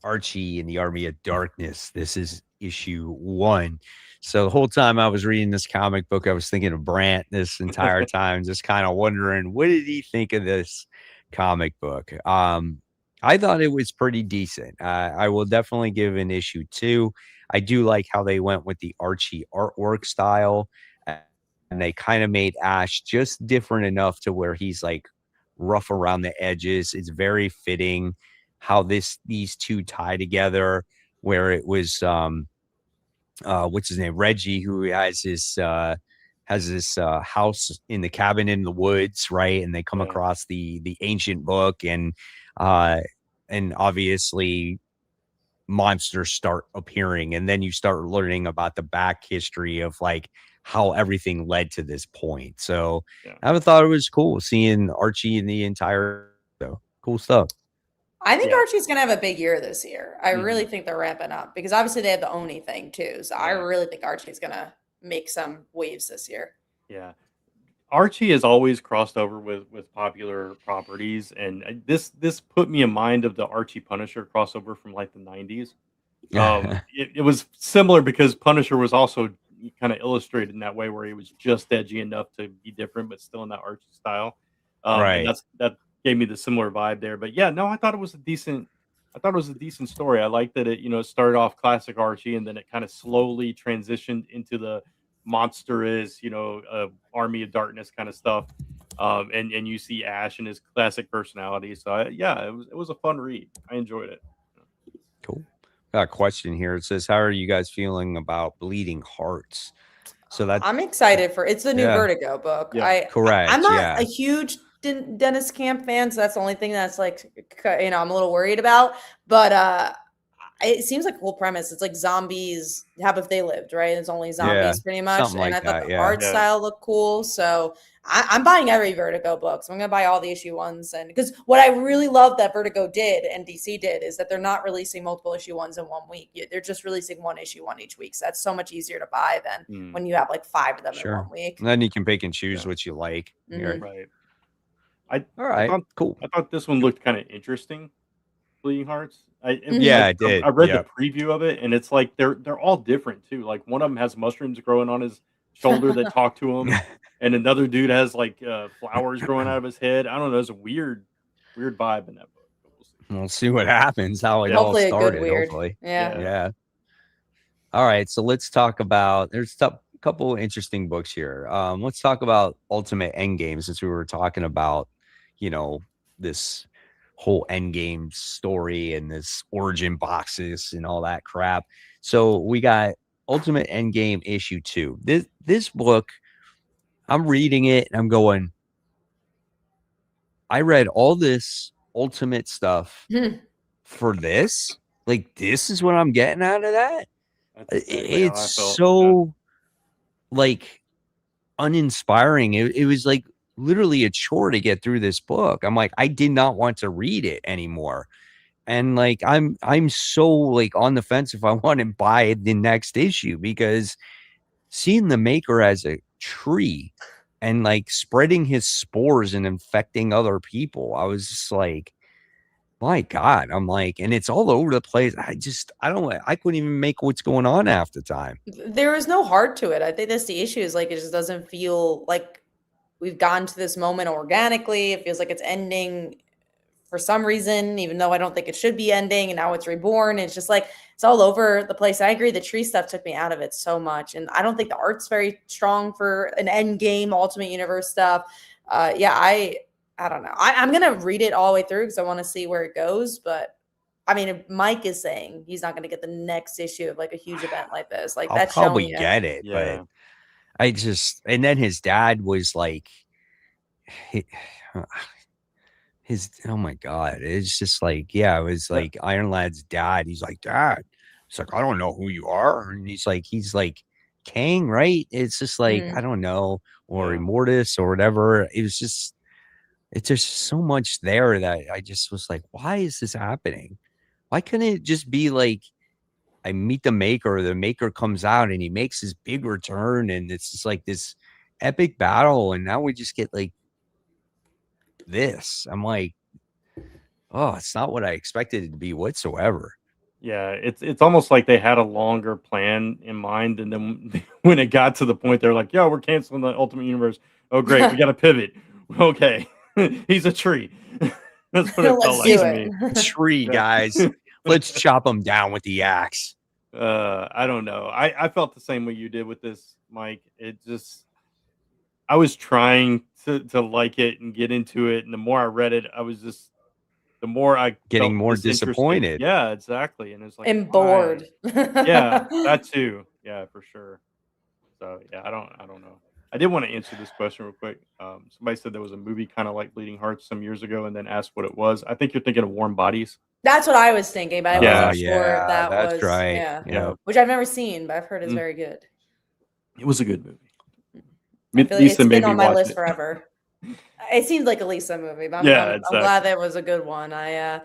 Archie and the Army of Darkness. This is issue 1. So the whole time I was reading this comic book, I was thinking of Brant this entire time, just kind of wondering, what did he think of this comic book? I thought it was pretty decent. I will definitely give an issue 2. I do like how they went with the Archie artwork style, and they kind of made Ash just different enough to where he's like rough around the edges. It's very fitting how these two tie together, where it was what's his name, Reggie, who has this house in the cabin in the woods, right? And they come across the ancient book, and obviously monsters start appearing, and then you start learning about the back history of like how everything led to this point. So I thought it was cool seeing Archie in the entire cool stuff. I think Archie's going to have a big year this year. I really think they're ramping up because obviously they have the Oni thing too. So I really think Archie's going to make some waves this year. Yeah. Archie has always crossed over with popular properties, and this put me in mind of the Archie Punisher crossover from like the 90s. It was similar because Punisher was also kind of illustrated in that way where he was just edgy enough to be different, but still in that Archie style. Right. And that gave me the similar vibe there. But yeah, no, I thought it was a decent story. I liked that it started off classic Archie, and then it kind of slowly transitioned into the monster is Army of Darkness kind of stuff. And you see Ash and his classic personality. So it was a fun read. I enjoyed it. Cool. Got a question here. It says, how are you guys feeling about Bleeding Hearts? So I'm excited for it's the new Vertigo book. Yeah. Correct. I'm not a huge Dennis Camp fan, so that's the only thing that's like I'm a little worried about. But it seems like a cool premise. It's like zombies. How if they lived, right? It's only zombies pretty much. Something like I thought that, the art style looked cool. So I'm buying every Vertigo book. So I'm gonna buy all the issue 1s, and because what I really love that Vertigo did and DC did is that they're not releasing multiple issue 1s in 1 week. They're just releasing 1 issue 1 each week. So that's so much easier to buy than when you have like 5 of them in 1 week. And then you can pick and choose what you like. Right. All right. Cool. I thought this one looked kind of interesting. Bleeding Hearts. I did. I read the preview of it, and it's like they're all different too. Like one of them has mushrooms growing on his shoulder that talk to him, and another dude has like flowers growing out of his head. I don't know. There's a weird vibe in that book. We'll see what happens. How it hopefully all started. A good weird. Hopefully. Yeah. All right. So let's talk about. There's a couple of interesting books here. Let's talk about Ultimate Endgame, since we were talking about this whole Endgame story and this origin boxes and all that crap. So we got Ultimate Endgame issue 2. This book, I'm reading it and I'm going, I read all this Ultimate stuff for this. Like, this is what I'm getting out of that. It's so like uninspiring. It was like literally a chore to get through this book. I'm like, I did not want to read it anymore. And like I'm so like on the fence if I want to buy the next issue, because seeing the Maker as a tree and like spreading his spores and infecting other people, I was just like, my God. I'm like, and it's all over the place. I couldn't even make what's going on half the time. There is no heart to it. I think that's the issue, is like it just doesn't feel like we've gotten to this moment organically. It feels like it's ending for some reason, even though I don't think it should be ending, and now it's reborn. It's just like it's all over the place. I agree. The tree stuff took me out of it so much, and I don't think the art's very strong for an end game Ultimate Universe stuff. I don't know. I'm gonna read it all the way through because I want to see where it goes. But I mean, if Mike is saying he's not gonna get the next issue of like a huge event like this, like I'll that's probably showing you. get it, Yeah. but and then his dad was like, oh my God. It's just like, yeah, it was like Iron Lad's dad. He's like, Dad. He's like, I don't know who you are. And he's like Kang, right? It's just like, I don't know, or Immortus or whatever. It's just so much there that I just was like, why is this happening? Why couldn't it just be like, I meet the Maker comes out and he makes his big return, and it's just like this epic battle, and now we just get like this. I'm like, oh, it's not what I expected it to be whatsoever. Yeah, it's almost like they had a longer plan in mind, and then when it got to the point, they're like, "Yeah, we're canceling the Ultimate Universe. Oh, great, we got to pivot. Okay, he's a tree." That's what it felt like to me. Tree, guys. Let's chop him down with the axe. I don't know. I felt the same way you did with this, Mike. It just, I was trying to like it and get into it, and the more I read it, I was just, the more I getting felt more disinterested. disappointed. Yeah, exactly. And it's like, and bored. Yeah, that too. Yeah, for sure. So yeah, I don't know. I did want to answer this question real quick. Somebody said there was a movie kind of like Bleeding Hearts some years ago, and then asked what it was. I think you're thinking of Warm Bodies. That's what I was thinking, but I wasn't sure Yeah, that that's was right. yeah, which I've never seen, but I've heard is very good. It was a good movie. I feel like it's been on my list forever. It seemed like a Lisa movie, but I'm glad that was a good one. I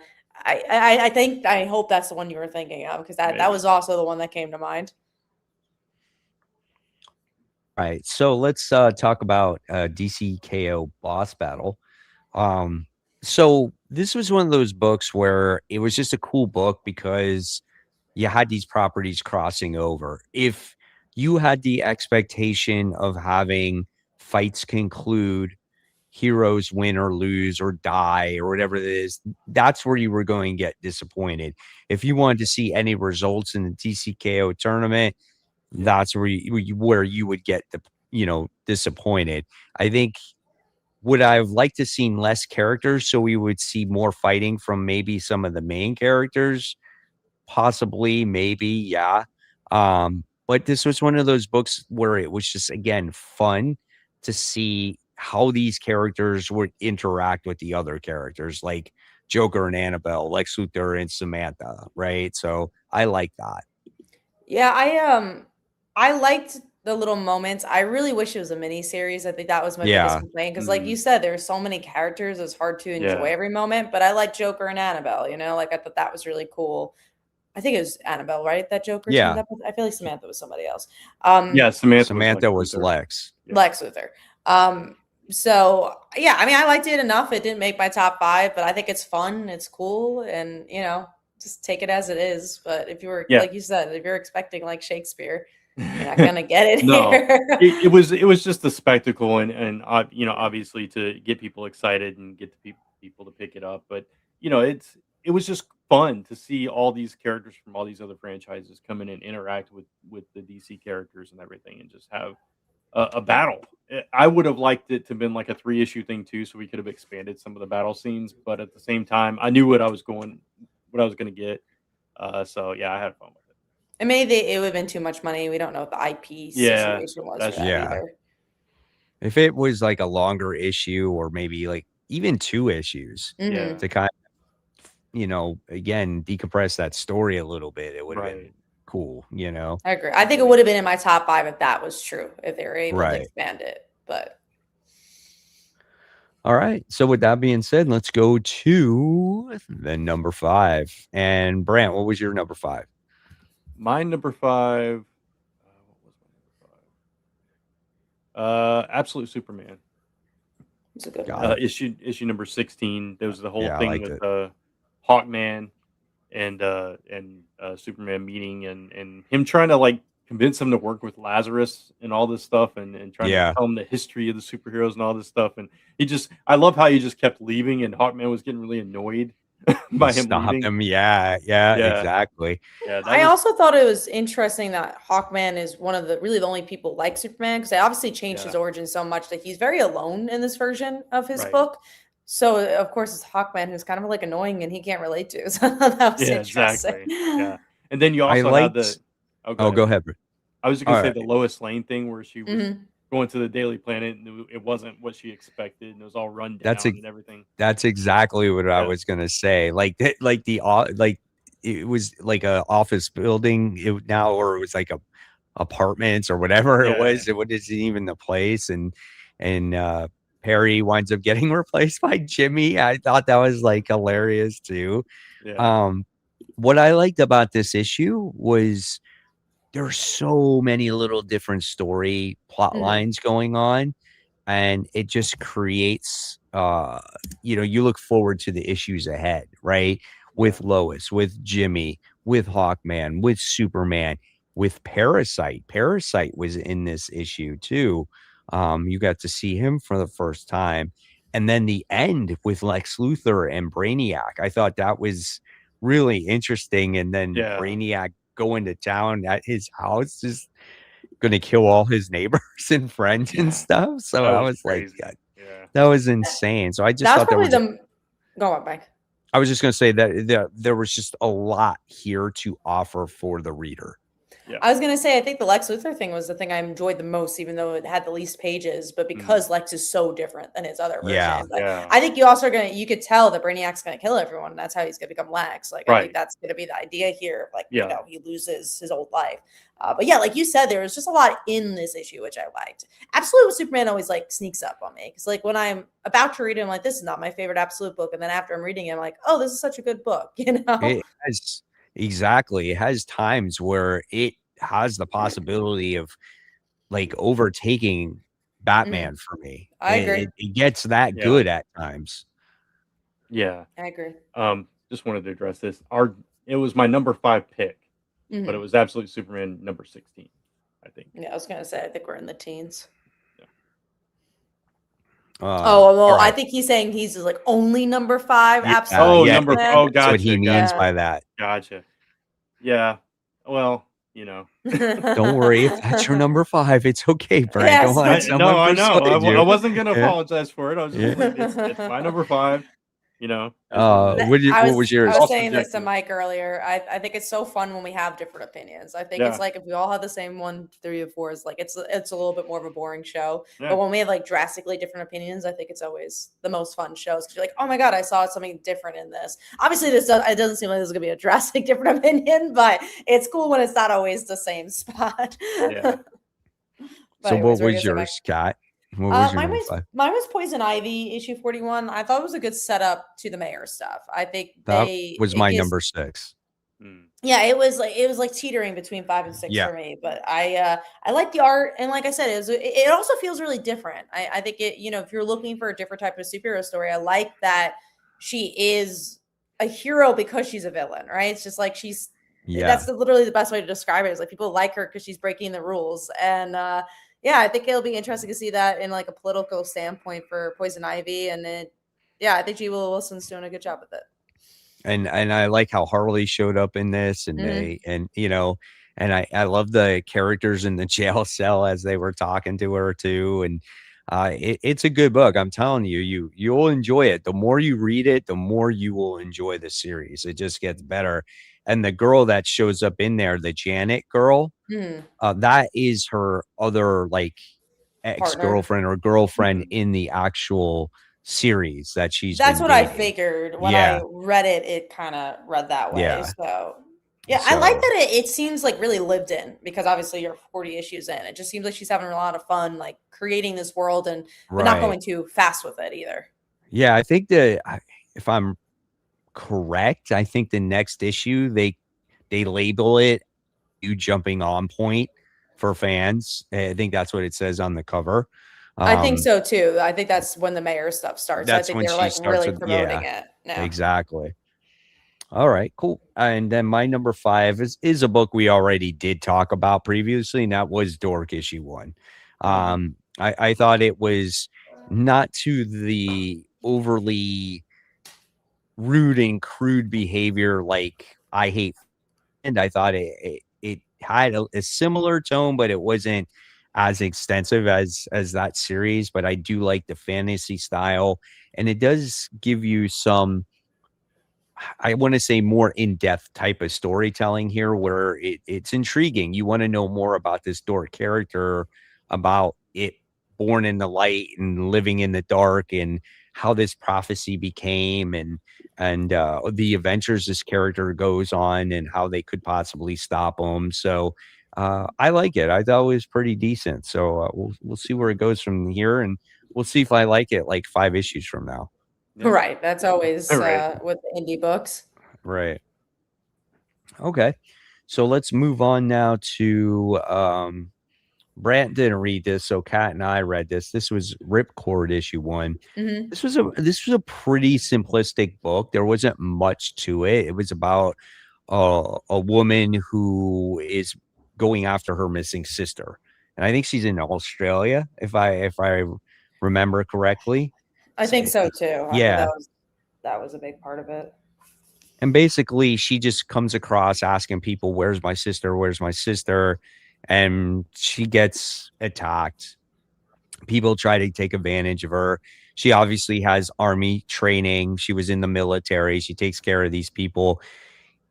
hope that's the one you were thinking of, because that was also the one that came to mind. All right, so let's talk about DCKO boss battle. So this was one of those books where it was just a cool book because you had these properties crossing over. If you had the expectation of having fights conclude, heroes win or lose or die or whatever it is, that's where you were going to get disappointed. If you wanted to see any results in the DCKO tournament, that's where you would get disappointed. I think, would I have liked to seen less characters so we would see more fighting from maybe some of the main characters? Possibly, maybe, yeah. But this was one of those books where it was just, again, fun to see how these characters would interact with the other characters, like Joker and Annabelle, Lex Luthor and Samantha, right? So I like that. Yeah, I liked the little moments. I really wish it was a mini series. I think that was my biggest complaint, because like you said, there's so many characters, it's hard to enjoy every moment. But I like Joker and Annabelle, like I thought that was really cool. I think it was Annabelle, right? That Joker teamed up with. I feel like Samantha was somebody else. Samantha was Lex. Lex Luthor. So yeah, I mean, I liked it enough. It didn't make my top 5, but I think it's fun, it's cool, and just take it as it is. But if you were, like you said, if you're expecting like Shakespeare, you're not gonna get it. No, here. it was just a spectacle, and obviously to get people excited and get the people to pick it up. But it was just fun to see all these characters from all these other franchises come in and interact with the DC characters and everything, and just have a battle. I would have liked it to have been like a 3-issue thing too, so we could have expanded some of the battle scenes. But at the same time, I knew what I was going to get. So yeah, I had fun with it. And maybe it would have been too much money. We don't know what the IP situation was for that either. If it was like a longer issue, or maybe like even 2 issues to kind of, again, decompress that story a little bit, it would have been cool, I agree. I think it would have been in my top 5 if that was true, if they were able to expand it. But All right. So with that being said, let's go to the number 5. And Brant, what was your number 5? My number 5. What was my number 5? Absolute Superman. It's a good Got one. it. Issue number 16. There was the whole Yeah, I thing liked with it. Hawkman and Superman meeting and him trying to like convince him to work with Lazarus and all this stuff and trying to Yeah. tell him the history of the superheroes and all this stuff. And I love how he just kept leaving and Hawkman was getting really annoyed by him Stop leaving. him. Yeah, Yeah. exactly. Yeah. I also thought it was interesting that Hawkman is one of the only people like Superman, because they obviously changed his origin so much that he's very alone in this version of his Right. book. So of course it's Hawkman who's kind of like annoying and he can't relate to. So that was interesting. Exactly. Yeah. And then you I also had liked. go Go ahead. ahead. I was just All gonna say right. the Lois Lane thing where she was Mhm. going to the Daily Planet and it wasn't what she expected and it was all run down That's and everything. That's exactly what I Yeah. was gonna say. Like it was like a office building now, or it was like a apartments or whatever it Yeah. was. It wasn't even the place, and Perry winds up getting replaced by Jimmy. I thought that was like hilarious too. Yeah. What I liked about this issue was there's so many little different story plot Mhm. lines going on, and it just creates you look forward to the issues ahead, right? With Lois, with Jimmy, with Hawkman, with Superman, with Parasite was in this issue too. You got to see him for the first time, and then the end with Lex Luthor and Brainiac, I thought that was really interesting. And then Yeah. Brainiac going to town at his house, just gonna kill all his neighbors and friends and stuff. So That I was was like, crazy. God, Yeah. that was insane. So I just That was thought probably the go on, Mike. I was just gonna say that there was just a lot here to offer for the reader. Yeah. I was gonna say, I think the Lex Luthor thing was the thing I enjoyed the most, even though it had the least pages, but because Lex is so different than his other Yeah. versions. I think you also are you could tell that Brainiac's gonna kill everyone, and that's how he's gonna become Lex. Like I think that's gonna be the idea here. Like, he loses his old life. But yeah, like you said, there was just a lot in this issue, which I liked. Absolute Superman always like sneaks up on me. Because like when I'm about to read it, I'm like, this is not my favorite Absolute book. And then after I'm reading it, I'm like, oh, this is such a good book, It has exactly. It has times where it has the possibility of like overtaking Batman for me. I agree. It gets that good at times. Yeah. I agree. Just wanted to address this. It was my number 5 pick, but it was Absolute Superman number 16, I think. Yeah, I was gonna say I think we're in the teens. Yeah. Well, I think he's saying he's like only number 5. Absolutely. Gotcha. That's what he means by that. Gotcha. Yeah. Well, Don't worry if that's your number 5. It's okay, Brent. Yes. Don't let someone I know. persuade you. I wasn't gonna apologize for it. I was just like, it's my number 5. What was yours? I was saying this to Mike earlier. I think it's so fun when we have different opinions. I think it's like if we all have the same 1, 3, or 4, it's like it's a little bit more of a boring show. Yeah. But when we have like drastically different opinions, I think it's always the most fun shows because you're like, oh my god, I saw something different in this. Obviously, it doesn't seem like this is gonna be a drastic different opinion, but it's cool when it's not always the same spot. Yeah. So what was yours, Kat? What was your mine number 5? was Poison Ivy issue 41. I thought it was a good setup to the mayor stuff. I think That was my number 6. Yeah, it was like teetering between 5 and 6 for me. But I like the art, and like I said, it also feels really different. I think it, if you're looking for a different type of superhero story, I like that she is a hero because she's a villain, right? It's just like that's literally the best way to describe it. Is like people like her because she's breaking the rules. And I think it'll be interesting to see that in like a political standpoint for Poison Ivy. And I think G. Willow Wilson's doing a good job with it. And I like how Harley showed up in this, and and I love the characters in the jail cell as they were talking to her too. And it's a good book. I'm telling you, you'll enjoy it. The more you read it, the more you will enjoy the series. It just gets better. And the girl that shows up in there, the Janet girl, that is her other like ex-girlfriend or girlfriend in the actual series that she's That's been what dating. I figured when I read it. It kind of read that way. So Yeah, I like So that it seems like really lived in because obviously you're 40 issues in. It just seems like she's having a lot of fun like creating this world and but not right. going too fast with it either. Yeah, I think that if I'm correct, I think the next issue they label it "you jumping on point" for fans. I think that's what it says on the cover. I think Um, so too. I think that's when the mayor stuff starts. So I that's think when they're she like starts really with promoting yeah, it. Yeah. exactly. All right, cool. And then my number 5 is a book we already did talk about previously, and that was Dork issue 1. Mhm. I thought it was not to the overly rude and crude behavior like I hate, and I thought it had a similar tone, but it wasn't as extensive as that series. But I do like the fantasy style, and it does give you some I want to say more in-depth type of storytelling here where it's intriguing. You want to know more about this Dork character, about it born in the light and living in the dark and how this prophecy became and the adventures this character goes on and how they could possibly stop him. So I like it. I thought it was pretty decent. So we'll see where it goes from here, and we'll see if I like it like 5 issues from now. Yeah. Right. That's always Right. with the indie books. Right. Okay. So let's move on now to Brant didn't read this, so Kat and I read this. This was Ripcord issue 1. Hmm. This was a pretty simplistic book. There wasn't much to it. It was about a woman who is going after her missing sister. And I think she's in Australia, if I remember correctly. I think so too. I thought Yeah. that was a big part of it. And basically, she just comes across asking people, "Where's my sister? Where's my sister?" And she gets attacked. People try to take advantage of her. She obviously has army training. She was in the military. She takes care of these people,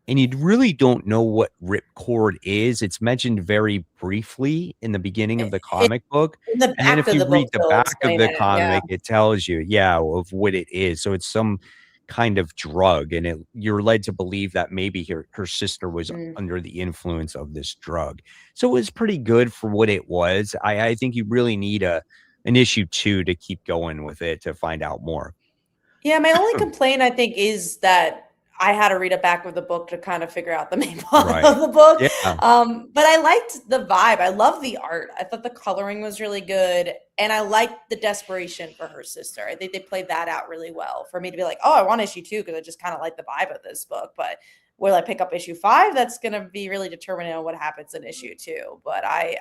and you really don't know what ripcord is. It's mentioned very briefly in the beginning of the It, comic book, in the and then back if of you the book, read the they'll back of explain the it. Yeah. comic, it tells you, yeah, of what it is. So it's some kind of drug, and you're led to believe that maybe her sister was Mm. under the influence of this drug. So it was pretty good for what it was. I think you really need an issue 2 to keep going with it to find out more. Yeah, my only complaint I think is that I had to read a back of the book to kind of figure out the main plot Right. of the book. Yeah. But I liked the vibe. I love the art. I thought the coloring was really good, and I liked the desperation for her sister. I think they played that out really well for me to be like, oh, I want issue 2 because I just kind of like the vibe of this book. But will I pick up issue 5? That's going to be really determinant on what happens in issue 2. But I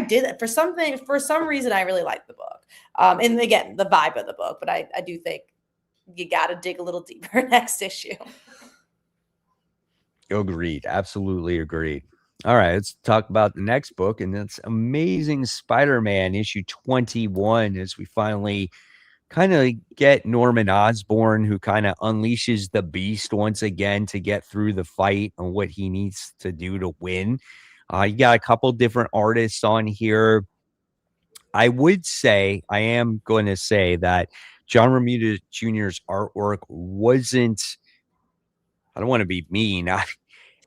did it for some reason. I really liked the book. And again, the vibe of the book. But I do think you got to dig a little deeper next issue. Agreed. Absolutely agreed. All right, let's talk about the next book, and that's Amazing Spider-Man issue 21, as we finally kind of get Norman Osborn, who kind of unleashes the beast once again to get through the fight and what he needs to do to win. You got a couple different artists on here. I am going to say that John Romita Jr.'s artwork wasn't, I don't want to be mean.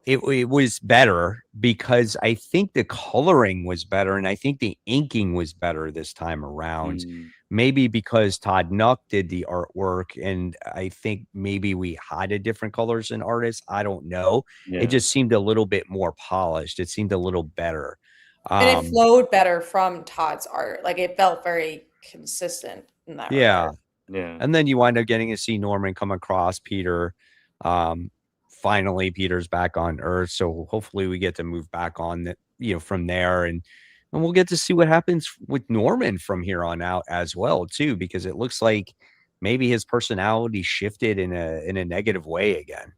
It was better because I think the coloring was better, and I think the inking was better this time around. Mm, Maybe because Todd Nuck did the artwork, and I think maybe we had a different colors and artists. I don't know. It yeah. just seemed a little bit more polished. It seemed a little better. And it Um, flowed better from Todd's art. Like it felt very consistent in that yeah. regard. Yeah. And then you wind up getting to see Norman come across Peter. Um, Finally, Peter's back on Earth, so hopefully we get to move back on that, from there, and we'll get to see what happens with Norman from here on out as well, too, because it looks like maybe his personality shifted in a negative way again.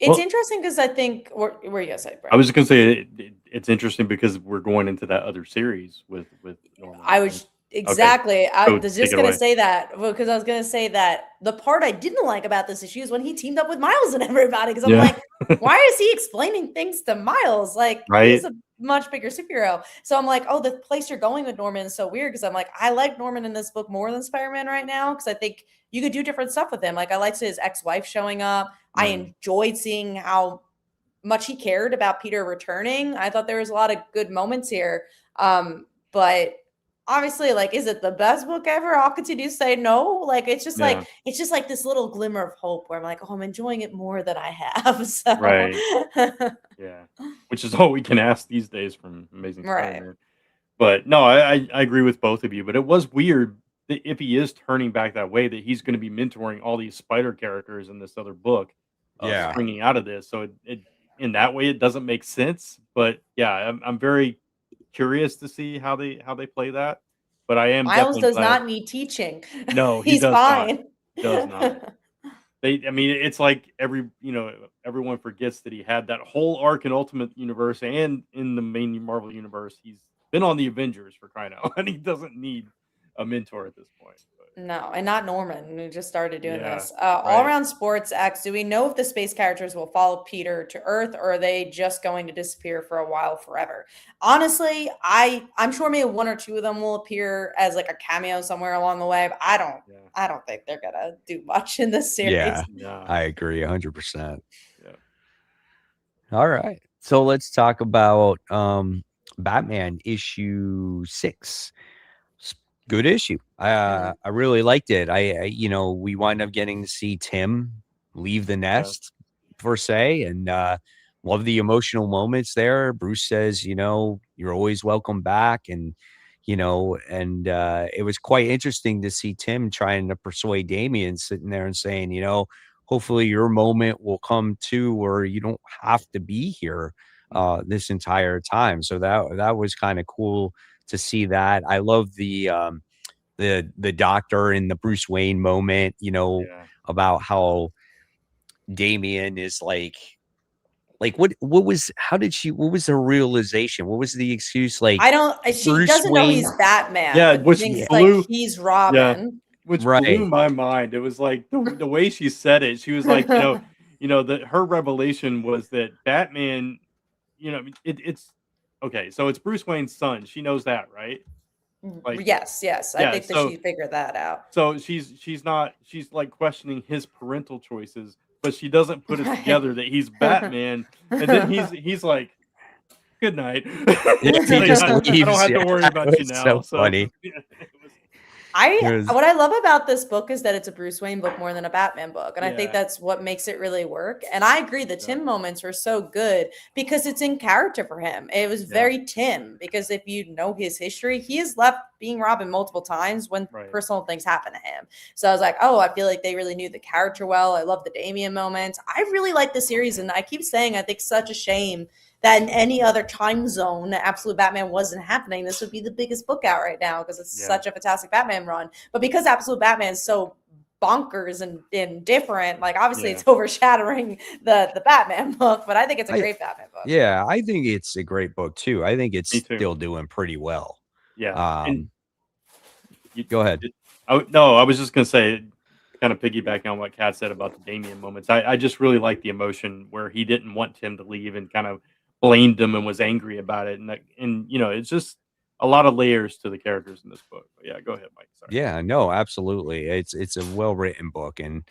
It's Well, interesting because I think where you gonna say, I Brent? was just gonna say it's interesting because we're going into that other series with Norman. I Osborn. was exactly. I So was take just it gonna away. say that because I was gonna say that the part I didn't like about this issue is when he teamed up with Miles and everybody. Because I'm Yeah. like, why is he explaining things to Miles? Like he's Right. a much bigger superhero. So I'm like, oh, the place you're going with Norman is so weird because I'm like, I like Norman in this book more than Spider-Man right now because I think you could do different stuff with him. Like I liked his ex-wife showing up. I Mm, enjoyed seeing how much he cared about Peter returning. I thought there was a lot of good moments here. But obviously, like, is it the best book ever? I'll continue to say no. Like, it's just like this little glimmer of hope where I'm like, oh, I'm enjoying it more than I have. So Right. Yeah. Which is all we can ask these days from Amazing right. Spider-Man. But no, I agree with both of you. But it was weird that if he is turning back that way, that he's going to be mentoring all these Spider characters in this other book, Yeah. springing out of this. So it in that way, it doesn't make sense. But yeah, I'm very curious to see how they play that. But I am Miles definitely does glad. not need teaching. No, he He's does not. fine. Does not. I mean, it's like everyone forgets that he had that whole arc in Ultimate Universe and in the main Marvel Universe. He's been on the Avengers for crying out, and he doesn't need a mentor at this point. But, No, and not Norman, who just started doing yeah, this. All around sports X, do we know if the space characters will follow Peter to Earth, or are they just going to disappear for a while forever? Honestly, I'm sure maybe one or two of them will appear as like a cameo somewhere along the way, but I don't think they're gonna do much in this series. Yeah, yeah, I agree 100%. yeah. All right. So let's talk about Batman issue 6. Good issue. I really liked it. We wind up getting to see Tim leave the nest per se, and love the emotional moments there. Bruce says, you're always welcome back, and it was quite interesting to see Tim trying to persuade Damian, sitting there and saying, hopefully your moment will come too, where you don't have to be here this entire time. So that was kind of cool to see that. I love the doctor in the Bruce Wayne moment, about how Damian is like what was the realization? What was the excuse? Like, she Bruce doesn't Wayne, know he's Batman. Yeah, but which thinks blew- like he's Robin. Yeah, which Right. blew my mind. It was like the way she said it. She was like, that her revelation was that Batman, it's okay. So it's Bruce Wayne's son. She knows that, right? Like, yes. I think that she figured that out. So she's like questioning his parental choices, but she doesn't put it together that he's Batman. And then he's like, "Good night." He just I leaves. don't have to worry about you now. So funny. What I love about this book is that it's a Bruce Wayne book more than a Batman book. And I think that's what makes it really work. And I agree the Tim moments were so good because it's in character for him. It was very Tim, because if you know his history, he has left being Robin multiple times when personal things happen to him. So I was like, oh, I feel like they really knew the character well. I love the Damian moments. I really like the series. And I keep saying, I think such a shame that in any other time zone, Absolute Batman wasn't happening. This would be the biggest book out right now because it's such a fantastic Batman run. But because Absolute Batman is so bonkers and different, like obviously it's overshadowing the Batman book, but I think it's a great Batman book. Yeah, I think it's a great book too. I think it's still doing pretty well. Yeah. Go ahead. I was just going to say, kind of piggybacking on what Kat said about the Damian moments. I just really like the emotion where he didn't want Tim to leave and kind of blamed him and was angry about it. And it's just a lot of layers to the characters in this book. But yeah, go ahead, Mike. Sorry. Yeah, no, absolutely. It's a well-written book, and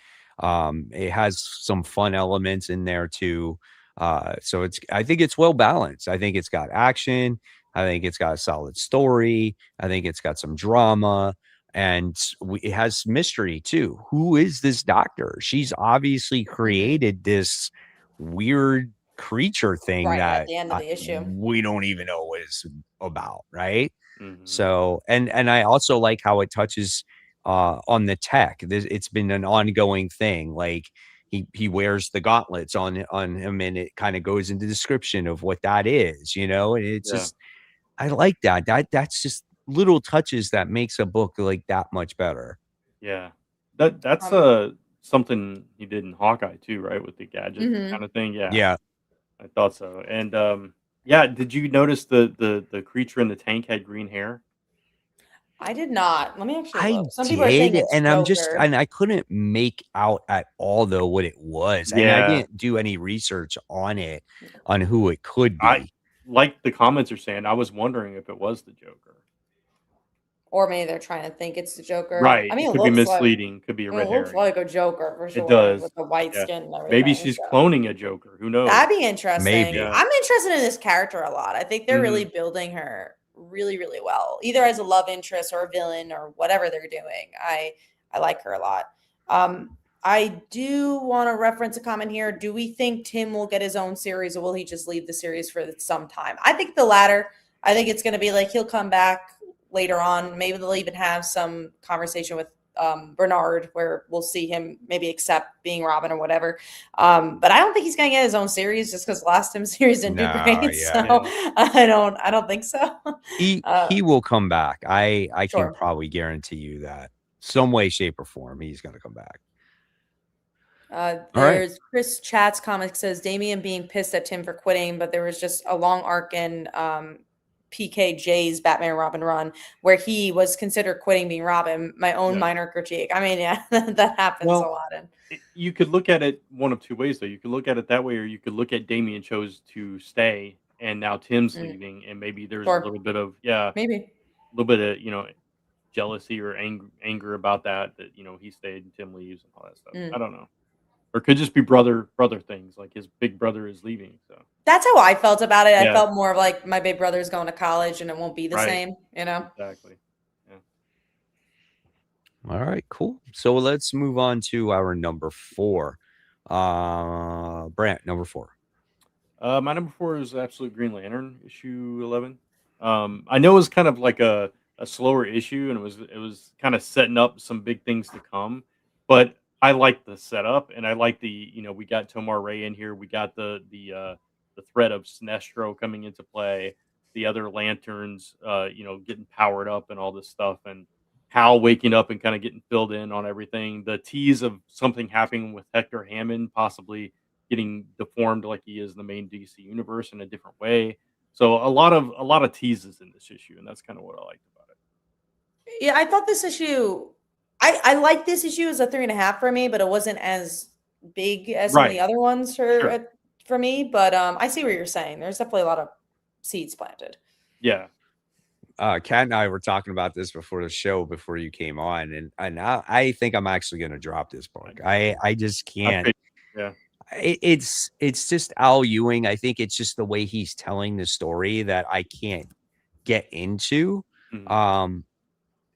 it has some fun elements in there too. So I think it's well balanced. I think it's got action. I think it's got a solid story. I think it's got some drama, and it has mystery too. Who is this doctor? She's obviously created this weird creature thing that at the end of the issue we don't even know what it's about, right? Mm-hmm. So and I also like how it touches on the tech. It's been an ongoing thing. Like he wears the gauntlets on him, and it kind of goes into description of what that is, and it's just, I like that's just little touches that makes a book like that much better. Yeah, that's something he did in Hawkeye too, right? With the gadget kind of thing. Yeah, I thought so. And did you notice the creature in the tank had green hair? I did not. Let me actually I look. Some people are saying it's Joker. and I couldn't make out at all though what it was. And I didn't do any research on it, on who it could be. Like the comments are saying, I was wondering if it was the Joker. Or maybe they're trying to think it's the Joker. Right. I mean, It it could be looks like misleading. Could be a red it looks herring. like a Joker for It sure does. with the white Yeah. skin and Maybe everything. she's So cloning a Joker. Who knows? that'd be interesting. Maybe. I'm interested in this character a lot. I think they're really Mhm. building her really, really well, either as a love interest or a villain or whatever they're doing. I like her a lot. I do want to reference a comment here. Do we think Tim will get his own series, or will he just leave the series for some time? I think the latter. I think it's going to be like he'll come back later on. Maybe they'll even have some conversation with Bernard where we'll see him maybe accept being Robin or whatever. But I don't think he's going to get his own series just because the last Tim series didn't do No, great. yeah. So I don't think so. He will come back. I can Sure. probably guarantee you that some way, shape, or form he's going to come back. All right. There's Chris Chat's comic says Damian being pissed at Tim for quitting, but there was just a long arc in PKJ's Batman Robin run where he was considered quitting being Robin. My own Yeah. minor critique. I mean, yeah, that happens a Well, lot. And you could look at it one of two ways, though. You could look at it that way, or you could look at Damien chose to stay, and now Tim's leaving, and maybe there's a Sure. little bit of maybe a little bit of jealousy or anger about that he stayed and Tim leaves and all that stuff. I don't know, or it could just be brother things, like his big brother is leaving. So that's how I felt about it. I Yeah. felt more of like my big brother's going to college and it won't be the Right. same, exactly. All right, cool. So let's move on to our number 4. Brant, number 4. My number 4 is Absolute Green Lantern, issue 11. I know it was kind of like a slower issue, and it was kind of setting up some big things to come. But I like the setup, and I like we got Tomar Ray in here. We got the threat of Sinestro coming into play, the other lanterns, getting powered up and all this stuff, and Hal waking up and kind of getting filled in on everything. The tease of something happening with Hector Hammond, possibly getting deformed like he is in the main DC universe in a different way. So a lot of teases in this issue, and that's kind of what I liked about it. Yeah, I thought this issue. I like this issue as a 3.5 for me, but it wasn't as big as some of the other ones for me. But I see what you're saying. There's definitely a lot of seeds planted. Yeah. Kat and I were talking about this before the show, before you came on, and I think I'm actually going to drop this book. I just can't. Yeah. It's just Al Ewing. I think it's just the way he's telling the story that I can't get into. Mhm.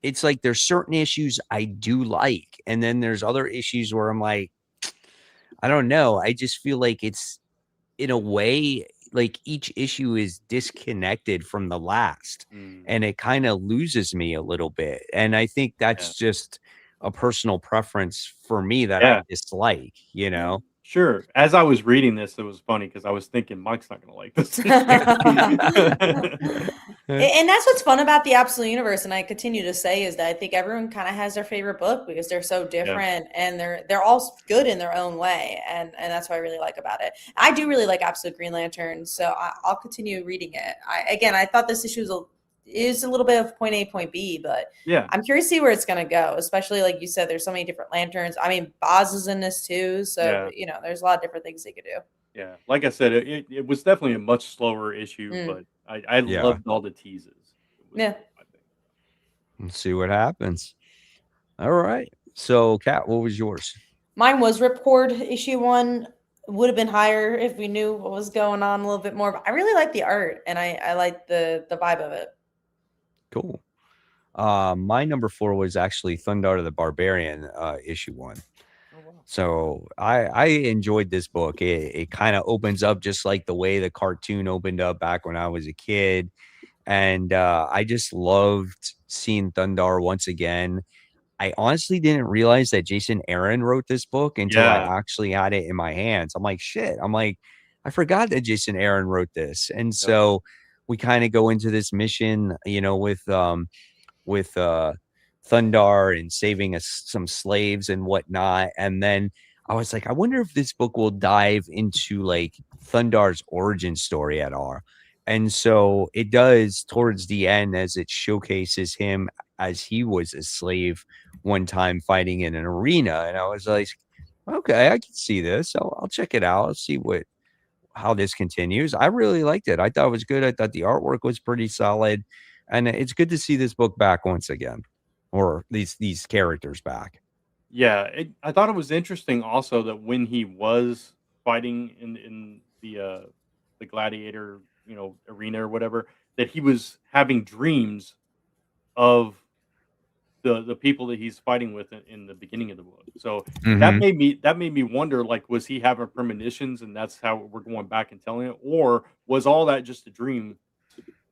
It's like there's certain issues I do like, and then there's other issues where I'm like, I don't know. I just feel like it's, in a way, like each issue is disconnected from the last, and it kind of loses me a little bit. And I think that's just a personal preference for me that I dislike, Sure. As I was reading this, it was funny because I was thinking Mike's not going to like this. And that's what's fun about the Absolute Universe, and I continue to say, is that I think everyone kind of has their favorite book because they're so different and they're all good in their own way, and that's what I really like about it. I do really like Absolute Green Lantern, so I'll continue reading it. I thought this issue is a little bit of point A, point B, but I'm curious to see where it's going to go, especially like you said, there's so many different lanterns. I mean, Boz is in this too, so there's a lot of different things they could do. Yeah, like I said, it was definitely a much slower issue, but I loved all the teases. Yeah. Let's see what happens. All right. So, Kat, what was yours? Mine was Ripcord issue 1. Would have been higher if we knew what was going on a little bit more. But I really like the art, and I like the vibe of it. Cool. My number 4 was actually Thundar the Barbarian, issue 1. So I enjoyed this book. It kind of opens up just like the way the cartoon opened up back when I was a kid. And I just loved seeing Thundar once again. I honestly didn't realize that Jason Aaron wrote this book until I actually had it in my hands. I'm like, shit. I'm like, I forgot that Jason Aaron wrote this. And so we kind of go into this mission, with Thundar and saving some slaves and whatnot. And then I was like, I wonder if this book will dive into like Thundar's origin story at all. And so it does towards the end, as it showcases him as he was a slave one time fighting in an arena. And I was like, okay, I can see this. I'll check it out. I'll see how this continues. I really liked it. I thought it was good. I thought the artwork was pretty solid. And it's good to see this book back once again, or these characters back. Yeah, I thought it was interesting also that when he was fighting in the gladiator, arena or whatever, that he was having dreams of the people that he's fighting with in the beginning of the book. So Hmm. that made me wonder, like, was he having premonitions and that's how we're going back and telling it, or was all that just a dream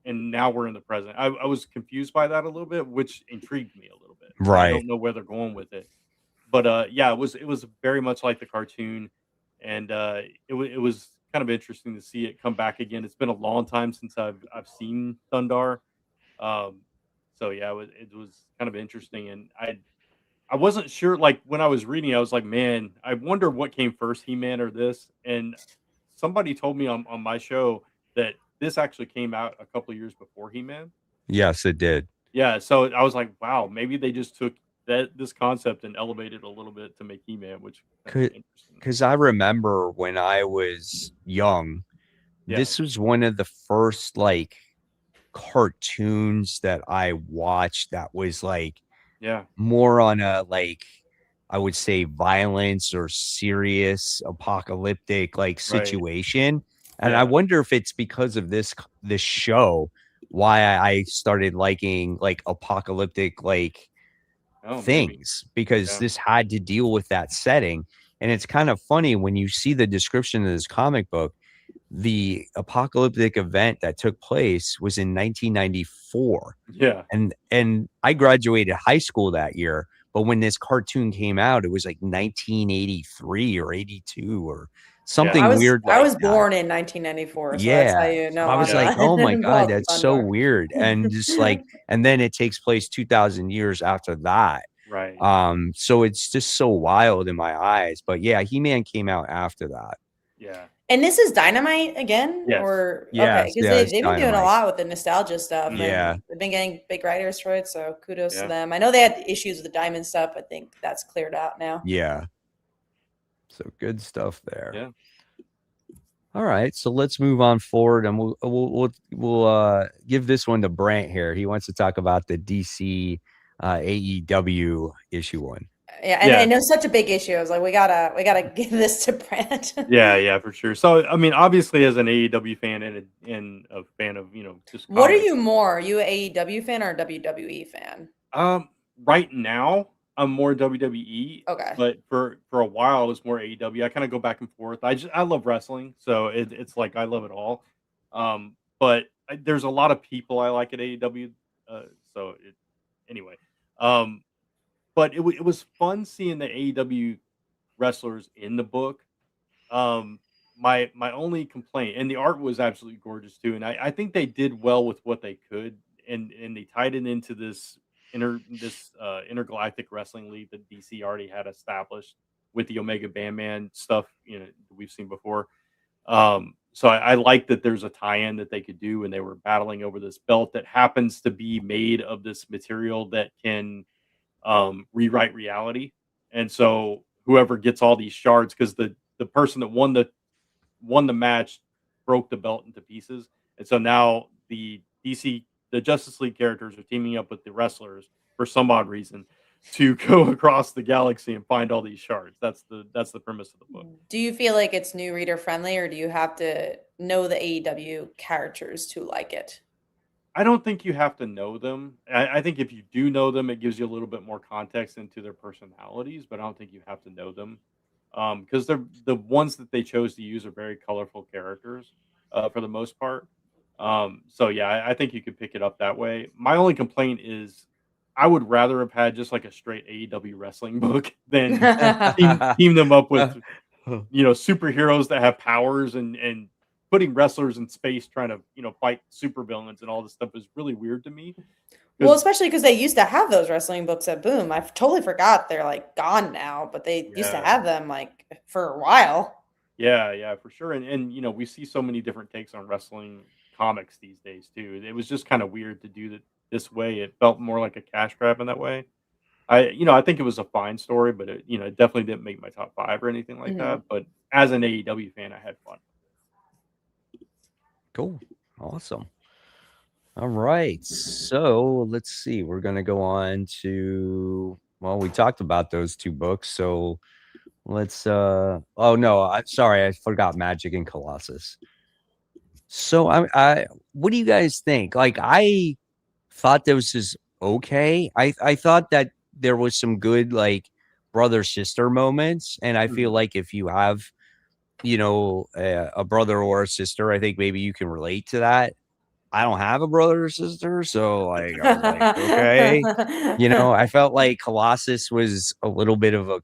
and now we're in the present? I was confused by that a little bit, which intrigued me a little bit, and I Right. don't know where they're going with it. But yeah, it was very much like the cartoon, and it was kind of interesting to see it come back again. It's been a long time since I've seen Thundar. Um, so yeah, it was kind of interesting, and I wasn't sure. Like when I was reading, I was like, man, I wonder what came first, He-Man or this. And somebody told me on my show that this actually came out a couple of years before He-Man. Yes, it did. Yeah, so I was like, wow, maybe they just took this concept and elevated a little bit to make He-Man, which kind of interesting. Because I remember when I was young, Yeah, this was one of the first like cartoons that I watched that was like yeah, more on a like I would say violence or serious apocalyptic like right, situation. And I yeah. wonder if it's because of this show why I started liking like apocalyptic like Oh, maybe. things, because Yeah, this had to deal with that setting. And it's kind of funny when you see the description of this comic book, the apocalyptic event that took place was in 1994. yeah, And I graduated high school that year, but when this cartoon came out, it was like 1983 or 82 or yeah, I something was weird I like was that. born in 1994, so that's how Yeah. you So know I was I'm yeah, like, "Oh my god, involved in that's so Thunder. weird." And just like and then it takes place 2000 years after that. right. So it's just so wild in my eyes. But yeah, He-Man came out after that. Yeah. And this is Dynamite again, Yes. or okay, Yes, because yeah, it's they've been doing a Dynamite. lot with the nostalgia stuff, Mhm. and Yeah, they've been getting big writers for it. So kudos to Yeah. them. I know they had issues with the Diamond stuff. I think that's cleared out now. yeah. So good stuff there. Yeah. All right, so let's move on forward, and we'll give this one to Brant here. He wants to talk about the DC AEW issue one. Yeah, Yeah. and it was such a big issue. I was like, we gotta give this to Brent. Yeah, yeah, for sure. So, I mean, obviously, as an AEW fan and a fan of just What are comics. you more? Are you a AEW fan or a WWE fan? Um, right now, I'm more WWE, Okay. but for a while, I was more AEW. I kind of go back and forth. I love wrestling, so it's like I love it all. But there's a lot of people I like at AEW. Uh, so anyway, um, but it was fun seeing the AEW wrestlers in the book. Um, my only complaint, and the art was absolutely gorgeous too, and I think they did well with what they could, and they tied it into this intergalactic wrestling league that DC already had established with the Omega Bandman stuff, we've seen before. So I like that there's a tie-in that they could do, and they were battling over this belt that happens to be made of this material that can rewrite reality. And so whoever gets all these shards, because the person that won the match broke the belt into pieces, and so now the Justice League characters are teaming up with the wrestlers for some odd reason to go across the galaxy and find all these shards. That's the premise of the book. Do you feel like it's new reader friendly, or do you have to know the AEW characters to like it? I don't think you have to know them. I think if you do know them, it gives you a little bit more context into their personalities, but I don't think you have to know them because they're the ones that they chose to use are very colorful characters for the most part. So yeah, I think you could pick it up that way. My only complaint is I would rather have had just like a straight AEW wrestling book than team them up with superheroes that have powers and putting wrestlers in space trying to fight supervillains and all this stuff is really weird to me Well, because especially because they used to have those wrestling books at Boom. I totally forgot they're like gone now, but they used to yeah, have them like for a while. yeah, for sure. And we see so many different takes on wrestling comics these days too. It was just kind of weird to do that this way. It felt more like a cash grab in that way. I think it was a fine story, but it definitely didn't make my top five or anything like Mhm. that. But as an AEW fan, I had fun. Cool. Awesome. All right. So let's see. We're going to go on to, well, we talked about those two books. So let's, oh no, sorry. I forgot Magic and Colossus. So what do you guys think? Like, I thought this was okay. I thought that there was some good, like, brother sister moments. And I feel Mhm. like if you have, a brother or a sister, I think maybe you can relate to that. I don't have a brother or sister, so, like, I was like, "Okay." I felt like Colossus was a little bit of a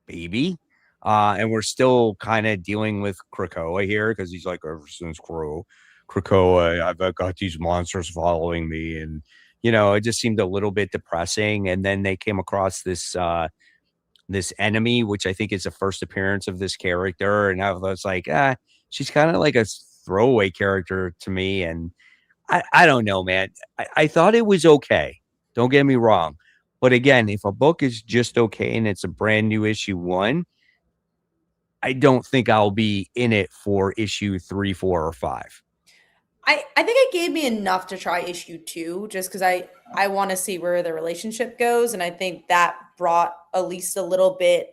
baby, and we're still kinda dealing with Krakoa here because he's like, "Ever since Krakoa, I've got these monsters following me," and, it just seemed a little bit depressing, and then they came across this enemy, which I think is the first appearance of this character, and I was like, she's kinda like a throwaway character to me, and I don't know, man. I thought it was okay. Don't get me wrong. But again, if a book is just okay and it's a brand new issue 1, I don't think I'll be in it for issue 3, 4, or 5. I think it gave me enough to try issue 2 just because I want to see where the relationship goes, and I think that brought at least a little bit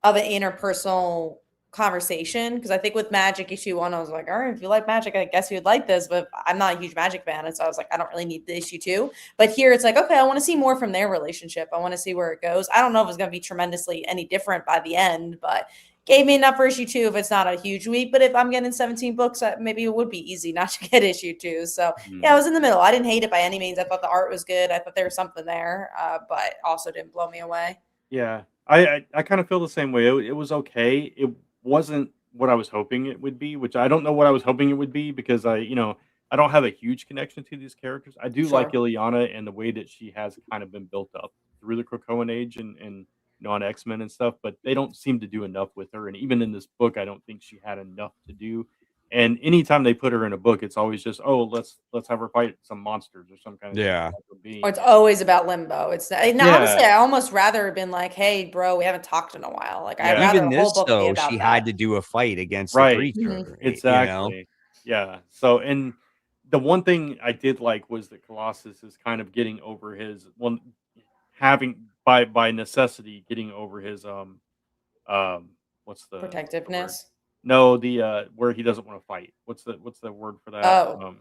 of an interpersonal conversation because I think with Magic issue 1 I was like, all right, if you like Magic I guess you'd like this, but I'm not a huge Magic fan, and so I was like, I don't really need the issue 2. But here it's like, okay, I want to see more from their relationship. I want to see where it goes. I don't know if it's going to be tremendously any different by the end, but gave me enough for issue 2 if it's not a huge week. But if I'm getting 17 books, maybe it would be easy not to get issue 2. So yeah, I Mhm. was in the middle. I didn't hate it by any means. I thought the art was good. I thought there was something there, but also didn't blow me away. Yeah, I kind of feel the same way. It was okay. It wasn't what I was hoping it would be, which I don't know what I was hoping it would be because I don't have a huge connection to these characters. I do like Sure. Ileana and the way that she has kind of been built up through the Krakoan age and on X-Men and stuff, but they don't seem to do enough with her. And even in this book, I don't think she had enough to do. And anytime they put her in a book, it's always just, oh, let's have her fight some monsters or some kind of Yeah. supernatural Or being. it's always about limbo. It's now Yeah, honestly, I almost rather have been like, "Hey, bro, we haven't talked in a while." Like, I'd yeah. rather Even the whole this, book be though, she about had that. to do a fight against the Right. Mhm. creature, Exactly. Yeah. So, and the one thing I did like was that Colossus is kind of getting over his one having by necessity getting over his um what's the word? Protectiveness. No, the where he doesn't want to fight. What's the word for that? Oh,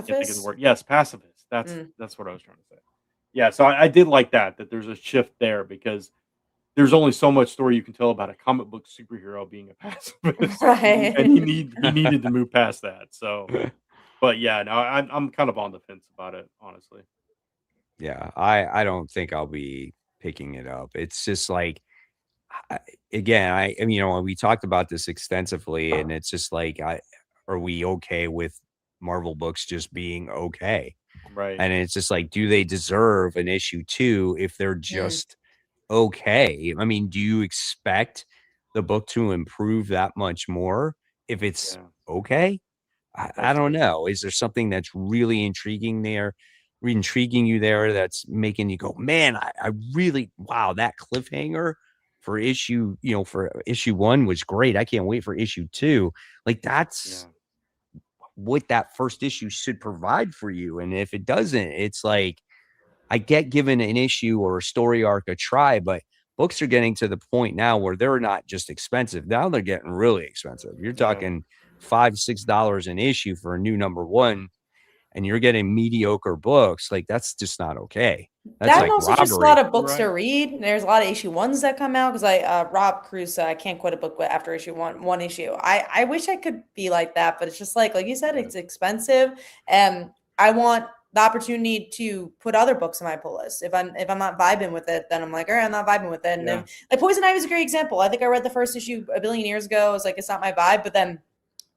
Can't think of the pacifist? word. Yes, pacifist. That's Mm. that's what I was trying to say. Yeah, so I did like that there's a shift there because there's only so much story you can tell about a comic book superhero being a pacifist, and he Right. need he needed to move past that. So, but yeah, no, I'm kind of on the fence about it, honestly. Yeah, I don't think I'll be picking it up. It's just like, I again, I mean, we talked about this extensively, and it's just like, are we okay with Marvel books just being okay? Right. And it's just like, do they deserve an issue 2 if they're Mm. just okay? I mean, do you expect the book to improve that much more if it's Yeah, okay? I that's don't true. know. Is there something that's really intriguing you there that's making you go, "Man, I really wow, that cliffhanger for issue 1 was great. I can't wait for issue 2." Like, that's Yeah, what that first issue should provide for you, and if it doesn't, it's like, I get giving an issue or a story arc a try, but books are getting to the point now where they're not just expensive. Now they're getting really expensive. You're yeah, talking $5, $6 an issue for a new number 1, and you're getting mediocre books. Like, that's just not okay. That's That and like also just a lot robbery. of books to right. read. There's a lot of issue 1s that come out because Rob Cruz, I can't quit a book after issue 1 issue. I wish I could be like that, but it's just like you said, Yeah, it's expensive, and I want the opportunity to put other books on my pull list. If I'm not vibing with it, then I'm like, all right, I'm not vibing with it. And yeah, if, like Poison Ivy is a great example. I think I read the first issue a billion years ago. I was like, it's not my vibe, but then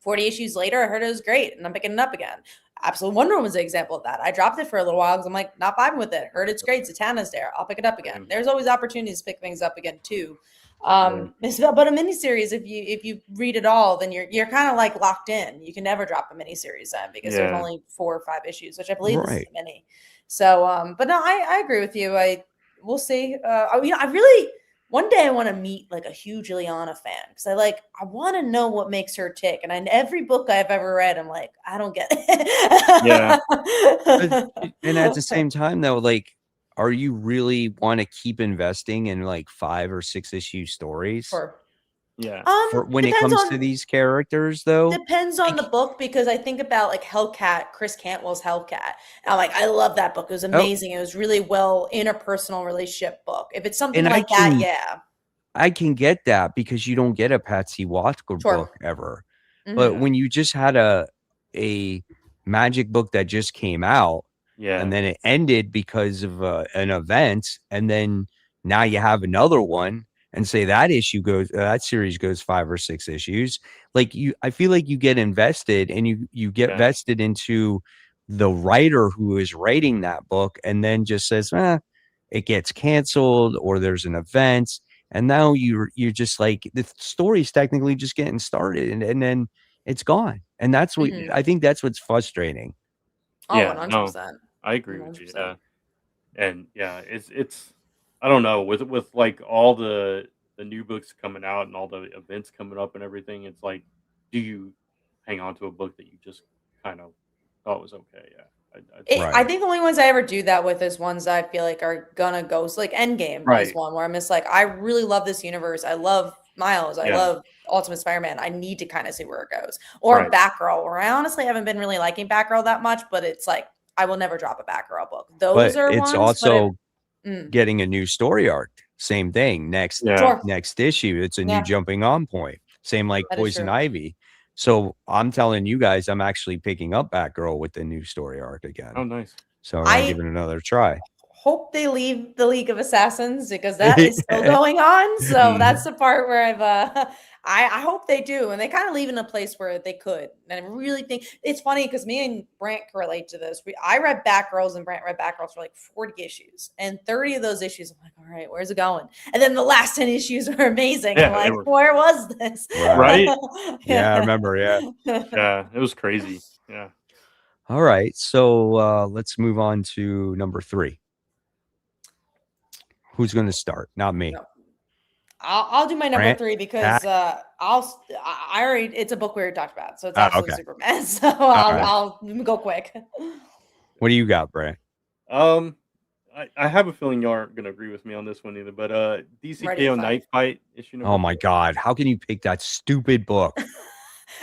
40 issues later, I heard it was great, and I'm picking it up again. Absolute Wonder Woman was an example of that. I dropped it for a little while because I'm like, not vibing with it. Heard it's great. Zatanna's there. I'll pick it up again. same. There's always opportunities to pick things up again too. Right. But a miniseries, if you read it all, then you're kind of like locked in. You can never drop a miniseries then because there's Yeah, only 4 or 5 issues, which I believe this is Right. a mini. So, but no, I agree with you. We'll see. I really one day I want to meet like a huge Ileana fan because I want to know what makes her tick. And every book I've ever read, I'm like, I don't get Yeah. And at the same time, though, like, are you really want to keep investing in like 5 or 6 issue stories For Yeah. for when it depends comes to on these characters, though? depends on Like, the book because I think about like Hellcat, Chris Cantwell's Hellcat. And I'm like, I love that book. It was oh, amazing. It was really well interpersonal relationship book. If it's something and like that, yeah, I can get that because you don't get a Patsy Walker book sure. ever. But Hmm. when you just had a magic book that just came out Yeah. and then it ended because of an event, and then now you have another one, and say that series goes 5 or 6 issues. Like I feel like you get invested and you get Yeah. vested into the writer who is writing that book, and then just says, it gets canceled or there's an event. And now you're just like the story's technically just getting started, and then it's gone. And that's what Hmm. I think that's what's frustrating. Oh, Yeah. No, 100%. I agree with you. 100%. And yeah, it's I don't know, with like all the new books coming out and all the events coming up and everything, it's like, do you hang on to a book that you just kind of thought was okay? Yeah. I I Right. think the only ones I ever do that with is ones that I feel like are gonna go. So like Endgame is Right. one where I'm just like, I really love this universe. I love Miles. I Yeah. love Ultimate Spider-Man. I need to kind of see where it goes. Or Right. Batgirl, where I honestly haven't been really liking Batgirl that much, but it's like I will never drop a Batgirl book. Those But are it's ones, but also mm, getting a new story arc. Same thing. Yeah. sure. Next issue, it's a new Yeah, jumping on point. Same like that is Poison true. Ivy. So I'm telling you guys, I'm actually picking up Batgirl with the new story arc Oh, again. nice. So I'm gonna give I it another try. hope they leave the League of Assassins because that is still going on. So that's the part where I hope they do, and they kind of leave in a place where they could. And I really think it's funny because me and Brant can relate to this. I read Batgirls and Brant read Batgirls for like 40 issues, and 30 of those issues, I'm like, all right, where's it going? And then the last 10 issues are amazing. I'm Yeah, they like, were where was this? Right. right. Yeah, I remember. Yeah. Yeah, it was crazy. Yeah. All right. So let's move on to number 3. Who's going to start? Not me. No. I'll do my number Grant? 3 because Pat? I already it's a book we already talked about, so it's absolutely Okay. Superman. So All right. I'll go quick. What do you got, Brant? Um, I have a feeling you aren't gonna agree with me on this one either, but Ready to DCKO fight. Night Fight issue number Oh my 4. God. How can you pick that stupid book?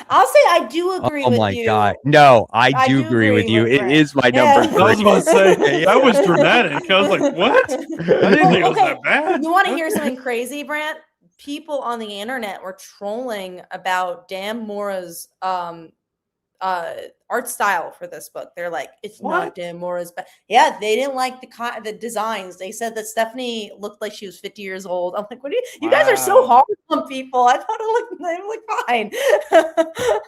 I'll say I do agree Oh with my God. you. No, I I do do agree with agree you. with It Brent. is my number Yeah. I was 3. about to say that was Yeah. dramatic. I was like, what? I didn't think it was Okay, that bad. you want to hear something crazy, Brant? People on the internet were trolling about Dan Mora's art style for this book. They're like, it's not What? Dan Mora's, but yeah, they didn't like the designs. They said that Stephanie looked like she was 50 years old. I'm like, what do you guys are so Wow. hard on people. I thought they looked fine.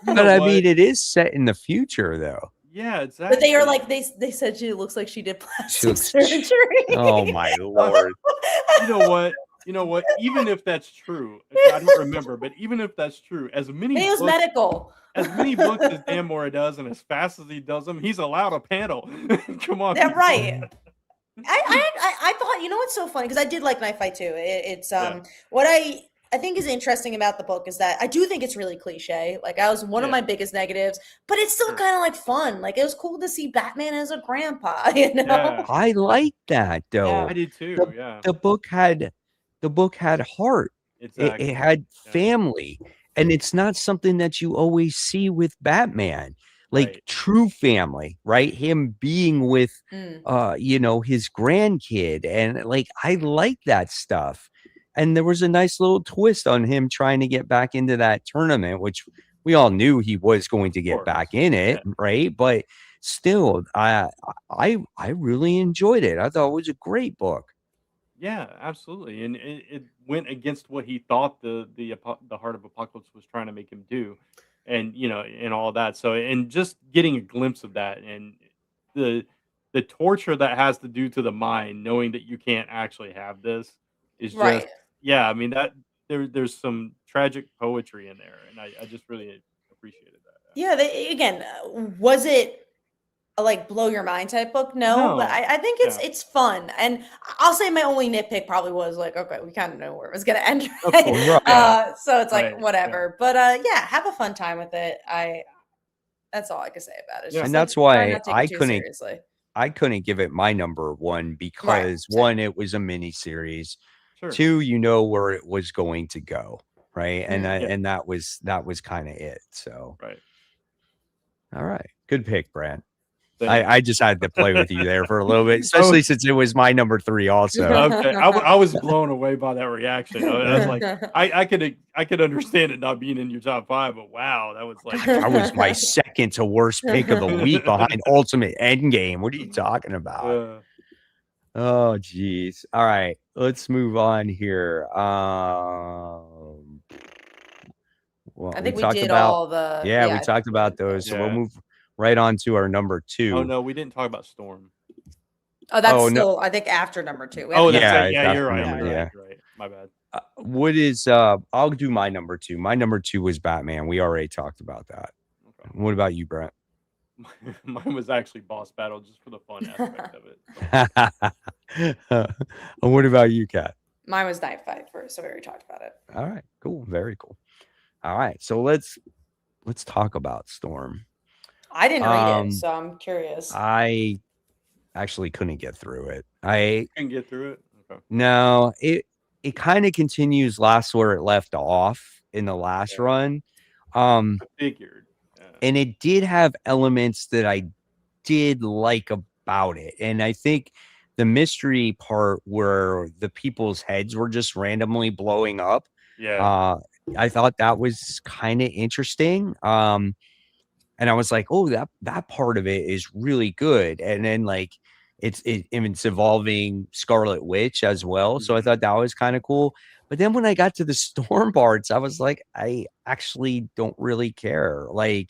You But know I what? mean, it is set in the future, though. Yeah, But they are exactly. like they said she looks like she did She plastic looks. surgery. Oh my Uh, Lord. you know what? You know what? Even if that's true, okay, I don't remember, but even if that's true, It was medical. as many books as Dan Mora does, and as fast as he does them, he's allowed a panel. Come on, They're people. right. I thought, you know what's so funny because I did like Knife Fight too. It's Yeah, what I think is interesting about the book is that I do think it's really cliche. Like I was one of yeah, my biggest negatives, but it's still sure. kind of like fun. Like it was cool to see Batman as a grandpa, you know? Yeah, I like that Yeah. I though. did The too. Yeah, the book had heart. It exactly. had Yeah, family. And it's not something that you always see with Batman. Like right. true family, right? Him being with Mm. his grandkid, and like I like that stuff. And there was a nice little twist on him trying to get back into that tournament, which we all knew he was going to Of get back course. in Yeah, it, right? But still, I really enjoyed it. I thought it was a great book. yeah, absolutely. And it went against what he thought the Heart of Apocalypse was trying to make him do, and and all that. So, and just getting a glimpse of that, and the the torture that has to do to the mind, knowing that you can't actually have this, is just, Right. yeah. I mean, that there's some tragic poetry in there, and I just really appreciated that. Yeah, again, was it a like blow your mind type book. No, but No. I think it's fun. And I'll say my only nitpick probably was like, okay, we kind of know where it was gonna end. Of Right? course. Right. So it's like Right, whatever. But yeah, have a fun time with it. That's all I can say about it. It's Yeah. just And like that's try why not to take it too seriously. I couldn't give it my number one because same. one, it was a mini series. Sure. Two, you know where it was going to go, right? And Mhm. Yeah. and that was kind of it. So, Right. all right, good pick, Brad. Thanks. I just had to play with you there for a little bit, especially since it was my number 3 also. Okay, I was blown away by that reaction. I was like, I could understand it not being in your top 5, but wow, that was like That was my second to worst pick of the week behind Ultimate Endgame. What are you talking about? Oh, geez. All right, let's move on here. Well, I we think we talked did about all the yeah, we I talked think we about did those. So we'll Yeah. move right on to our number 2. Oh no, we didn't talk about Storm. Oh, that's Oh, no. still I think after number 2. We Oh, haven't that's done Yeah, right. it's Yeah, after you're right. number, You're yeah. right. You're right. My bad. What is I'll do my number 2. My number 2 was Batman. We already talked about that. Okay. What about you, Brent? Mine was actually Boss Battle, just for the fun aspect of it. So. What about you, Kat? Mine was Night Fight first, so we already talked about it. All right, cool, very cool. All right, so let's talk about Storm. I didn't read it, so I'm curious. I actually couldn't get through it. I Couldn't get through it. Okay. No, it kind of continues last where it left off in the last Yeah. run. I figured. Yeah. And it did have elements that I did like about it. And I think the mystery part where the people's heads were just randomly blowing up, Yeah. I thought that was kind of interesting. And I was like, oh, that part of it is really good. And then like it's involving Scarlet Witch as well. So I thought that was kind of cool. But then when I got to the Storm parts, I was like, I actually don't really care. Like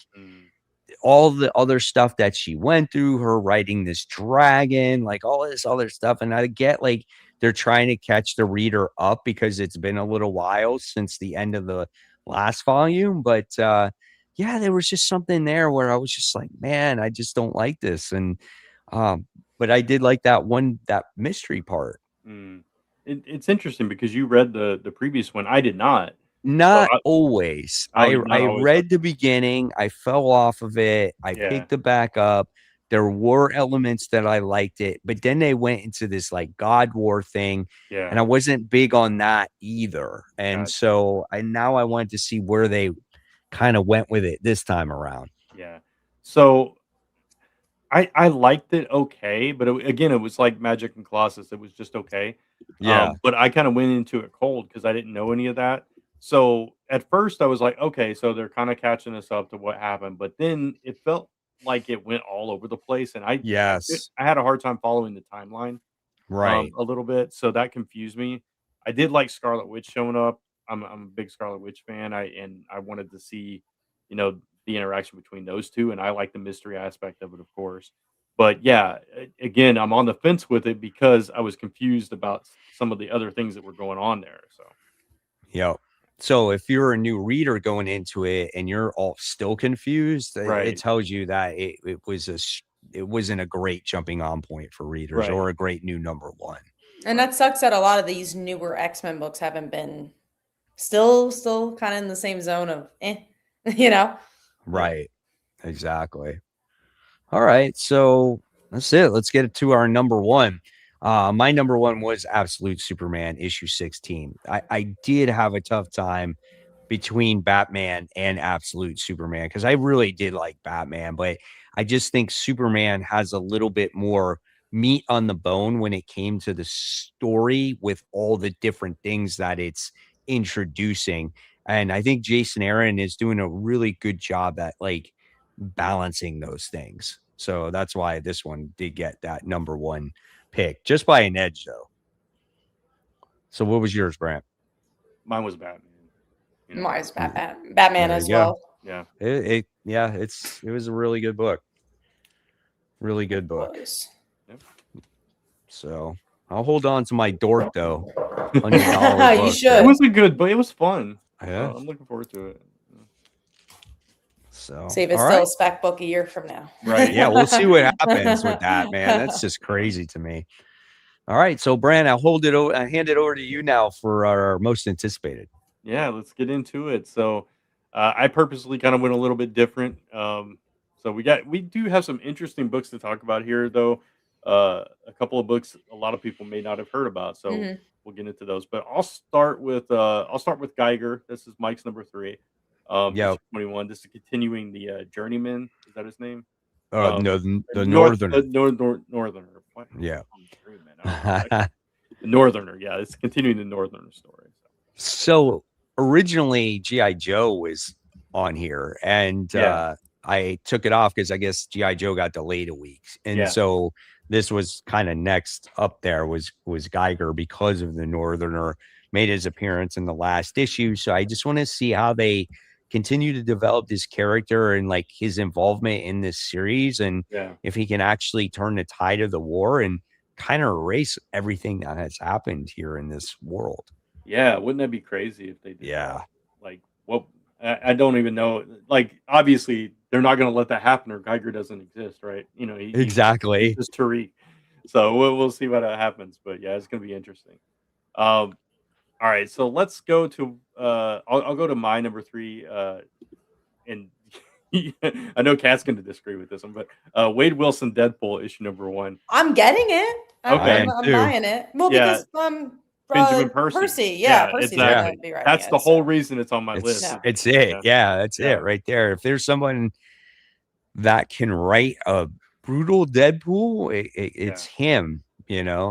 all the other stuff that she went through, her riding this dragon, like all this other stuff. And I get like they're trying to catch the reader up because it's been a little while since the end of the last volume. But yeah, there was just something there where I was just like, man, I just don't like this. And but I did like that mystery part. It's interesting because you read the previous one. I did not. Not always. I always. read the beginning. I fell off of it. I picked it back up. There were elements that I liked it, but then they went into this like God War thing, and I wasn't big on that either. And so now I wanted to see where they kind of went with it this time around. Yeah. So I liked it okay, but again, it was like Magic and Colossus. It was just okay. Yeah. But I kind of went into it cold because I didn't know any of that. So at first I was like, okay, so they're kind of catching us up to what happened. But then it felt like it went all over the place. And I had a hard time following the timeline a little bit. So that confused me. I did like Scarlet Witch showing up. I'm a big Scarlet Witch fan. I wanted to see, the interaction between those two. And I like the mystery aspect of it, of course. But yeah, again, I'm on the fence with it because I was confused about some of the other things that were going on there. So, Yep. So if you're a new reader going into it and you're all still confused, it tells you that it wasn't a great jumping on point for readers or a great new number 1. And that sucks that a lot of these newer X-Men books haven't been still kind of in the same zone of Right. Exactly. All right. So that's it. Let's get to our number 1. My number 1 was Absolute Superman issue 16. I did have a tough time between Batman and Absolute Superman because I really did like Batman, but I just think Superman has a little bit more meat on the bone when it came to the story with all the different things that it's introducing. And I think Jason Aaron is doing a really good job at like balancing those things. So that's why this one did get that number 1 pick, just by an edge, though. So what was yours, Brant? Mine was Batman. Mine was Batman as well. Yeah. It was a really good book. Really good book. Yep. So I'll hold on to my dork though. $100 You should. It was a good, but it was fun. Yeah. I'm looking forward to it. So, See if it's all still right. a spec book a year from now. Right. Yeah, we'll see what happens with that, man. That's just crazy to me. All right. So, Brand, I hand it over to you now for our most anticipated. Yeah, let's get into it. So, I purposely kind of went a little bit different. So we do have some interesting books to talk about here, though. A couple of books a lot of people may not have heard about. So Mhm. we'll get into those. But I'll start with Geiger. This is Mike's number 3, issue Yep. 21. This is continuing the Journeyman. Is that his name? Um, No, the Northern. Northerner. What? Yeah. Journeyman. I don't know. The Northerner. Yeah, it's continuing the Northerner story. So originally GI Joe was on here, and Yeah. I took it off because I guess GI Joe got delayed a week, and Yeah. so this was kind of next up there was Geiger because of the Northerner made his appearance in the last issue. So I just want to see how they continue to develop this character and like his involvement in this series, and Yeah. if he can actually turn the tide of the war and kind of erase everything that has happened here in this world. Yeah, wouldn't that be crazy if they did that? Yeah. Like, what? I don't even know. Like, obviously, they're not going to let that happen, or Geiger doesn't exist, right? He's Exactly. just Tariq. So we'll see what happens. But yeah, it's going to be interesting. All right, so let's go to. I'll go to my number 3. And I know Kat's going to disagree with this one, but Wade Wilson Deadpool issue number 1. I'm getting it. Okay. I'm buying it. Well, Yeah. because Benjamin Percy. Yeah, Percy's exactly. gonna be writing That's it, the whole so. reason it's on my list. It's it. Yeah. Yeah, that's Yeah. it right there. If there's someone that can write a brutal Deadpool, it's him,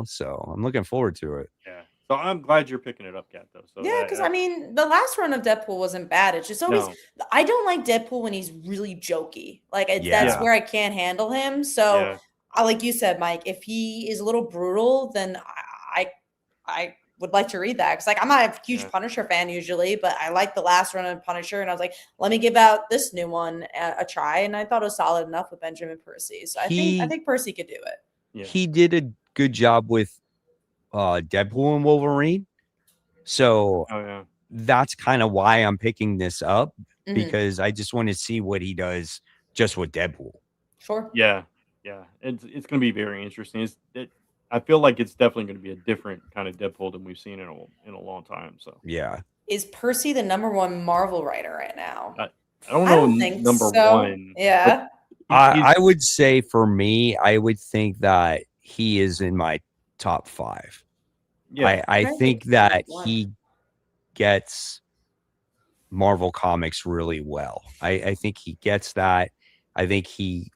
so I'm looking forward to it. Yeah. So I'm glad you're picking it up, Kat, though. So Yeah, because I mean, the last run of Deadpool wasn't bad. It's just always I don't like Deadpool when he's really jokey. Like that's Yeah. where I can't handle him. So, Yeah. like you said, Mike, if he is a little brutal, then I would like to read that because like I'm not a huge Punisher fan usually, but I like the last run of Punisher, and I was like, let me give out this new one a try, and I thought it was solid enough with Benjamin Percy. So I think Percy could do it. Yeah. He did a good job with Deadpool and Wolverine. So that's kind of why I'm picking this up, because I just want to see what he does just with Deadpool. Sure. Yeah. Yeah. It's going to be very interesting. I feel like it's definitely going to be a different kind of Deadpool than we've seen in a long time. So yeah. Is Percy the #1 Marvel writer right now? I don't know number one. Yeah. I would say for me, I would think that he is in my top 5. Yeah. I think that he gets Marvel Comics really well. I think he gets that. I think he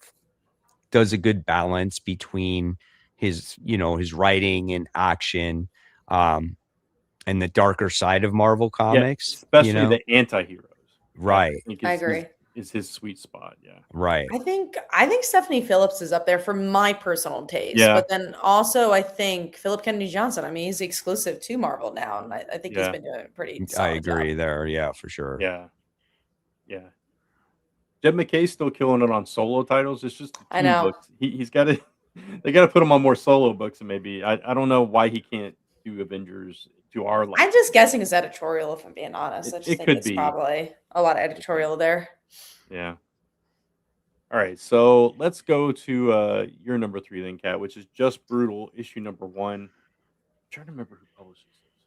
does a good balance between his writing and action, and the darker side of Marvel Comics, especially the anti-heroes. Right. I agree. Is his sweet spot. Yeah. Right. I think Stephanie Phillips is up there for my personal taste. Yeah. But then also I think Philip Kennedy Johnson. I mean, he's exclusive to Marvel now, and I think he's been doing a pretty solid I agree job. there. Yeah, for sure. Yeah. Yeah. Jed McKay's still killing it on solo titles. It's just I know books. He's got to. They got to put him on more solo books, and maybe I don't know why he can't do Avengers to our level. I'm just guessing it's editorial, if I'm being honest. I just think it's be. probably a lot of editorial there. Yeah. All right, so let's go to your number 3 then, Kat, which is Just Brutal, issue number 1. I'm trying to remember who publishes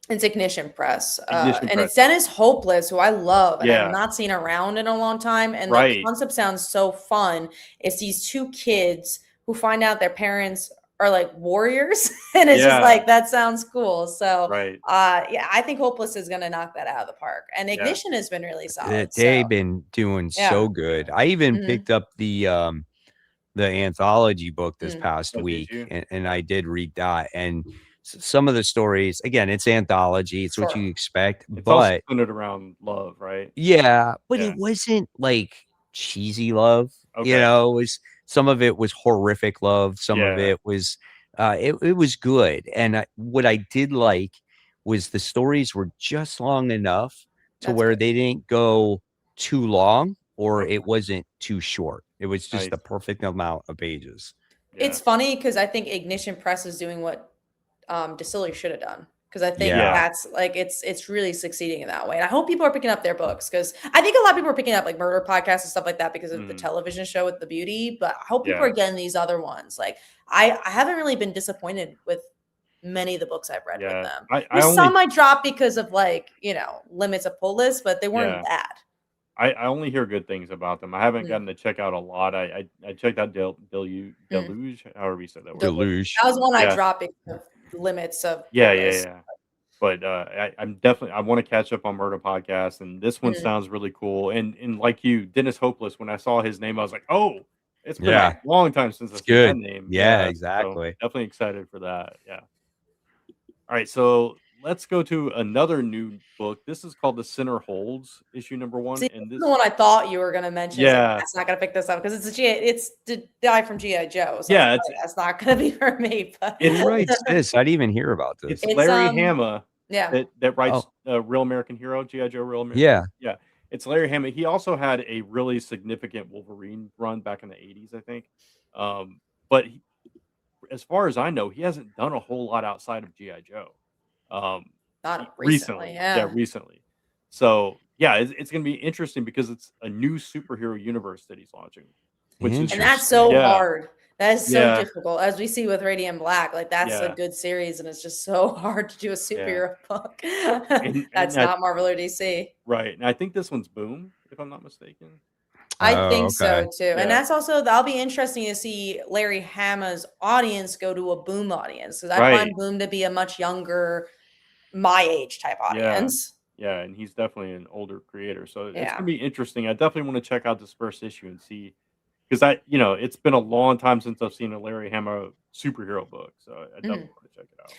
this. It's Ignition Press. And it's Dennis Hopeless, who I love, and I've not seen around in a long time. And the concept sounds so fun. It's these 2 kids who find out their parents are like warriors, and it's just like, that sounds cool. So I think Hopeless is gonna knock that out of the park, and Ignition has been really solid. They've been doing so good. I even picked up the anthology book this past week, and I did read that, and some of the stories, again, it's anthology, it's what you expect, it's but also centered around love, right? But it wasn't like cheesy love. It was, some of it was horrific love, some of it was it was good. And what I did like was the stories were just long enough to where they didn't go too long, or it wasn't too short. It was just the perfect amount of pages. It's funny because I think Ignition Press is doing what Distillery should have done. because I think Yeah. that's like it's really succeeding in that way. And I hope people are picking up their books, because I think a lot of people are picking up like murder podcasts and stuff like that because of the television show with the beauty. But I hope people are getting these other ones. Like I haven't really been disappointed with many of the books I've read with them. There's some I dropped because of like, limits of pull list, but they weren't bad. I only hear good things about them. I haven't gotten to check out a lot. I checked out Deluge, however you said that word. Deluge. That was one I dropped because of limits of yeah. But I'm definitely, I want to catch up on Murder Podcast, and this one sounds really cool. And like you, Dennis Hopeless, when I saw his name, I was like, oh, it's been a long time since I've seen that name. Yeah, exactly. So definitely excited for that. Yeah. All right, so let's go to another new book. This is called The Sinner Holds, issue number 1. See, and this is the one I thought you were going to mention. Yeah, that's not going to pick this up because it's the guy from G.I. Joe. So yeah, that's not going to be for me. But it writes this. I didn't even hear about this. It's Larry Hama. Yeah, that writes Real American Hero, G.I. Joe, Real American. Yeah. It's Larry Hama. He also had a really significant Wolverine run back in the 80s, I think. But as far as I know, he hasn't done a whole lot outside of G.I. Joe. Not recently. Yeah, recently. So yeah, it's going to be interesting because it's a new superhero universe that he's launching, and that's so hard. That is so difficult, as we see with Radiant Black. Like that's a good series, and it's just so hard to do a superhero book. That's not Marvel or DC, right? And I think this one's Boom, if I'm not mistaken. I think so too, and that's also that'll be interesting to see Larry Hama's audience go to a Boom audience, because I find Boom to be a much younger, my age type audience. Yeah, and he's definitely an older creator, so it's gonna be interesting. I definitely want to check out this first issue and see, because it's been a long time since I've seen a Larry Hama superhero book, so I definitely want to check it out.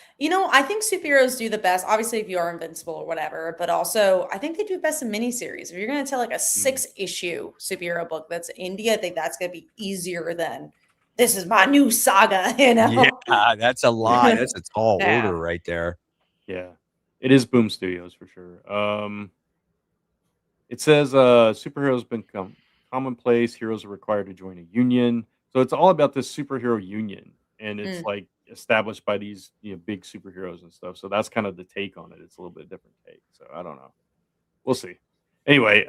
I think superheroes do the best, obviously, if you are invincible or whatever, but also I think they do best in miniseries. If you're going to tell like a 6-issue superhero book that's indie, I think that's going to be easier than this is my new saga, Yeah, that's a lot. That's a tall order right there. Yeah, it is Boom Studios for sure. It says superheroes become commonplace. Heroes are required to join a union. So it's all about this superhero union, and it's like established by these big superheroes and stuff. So that's kind of the take on it. It's a little bit different take. So I don't know. We'll see. Anyway,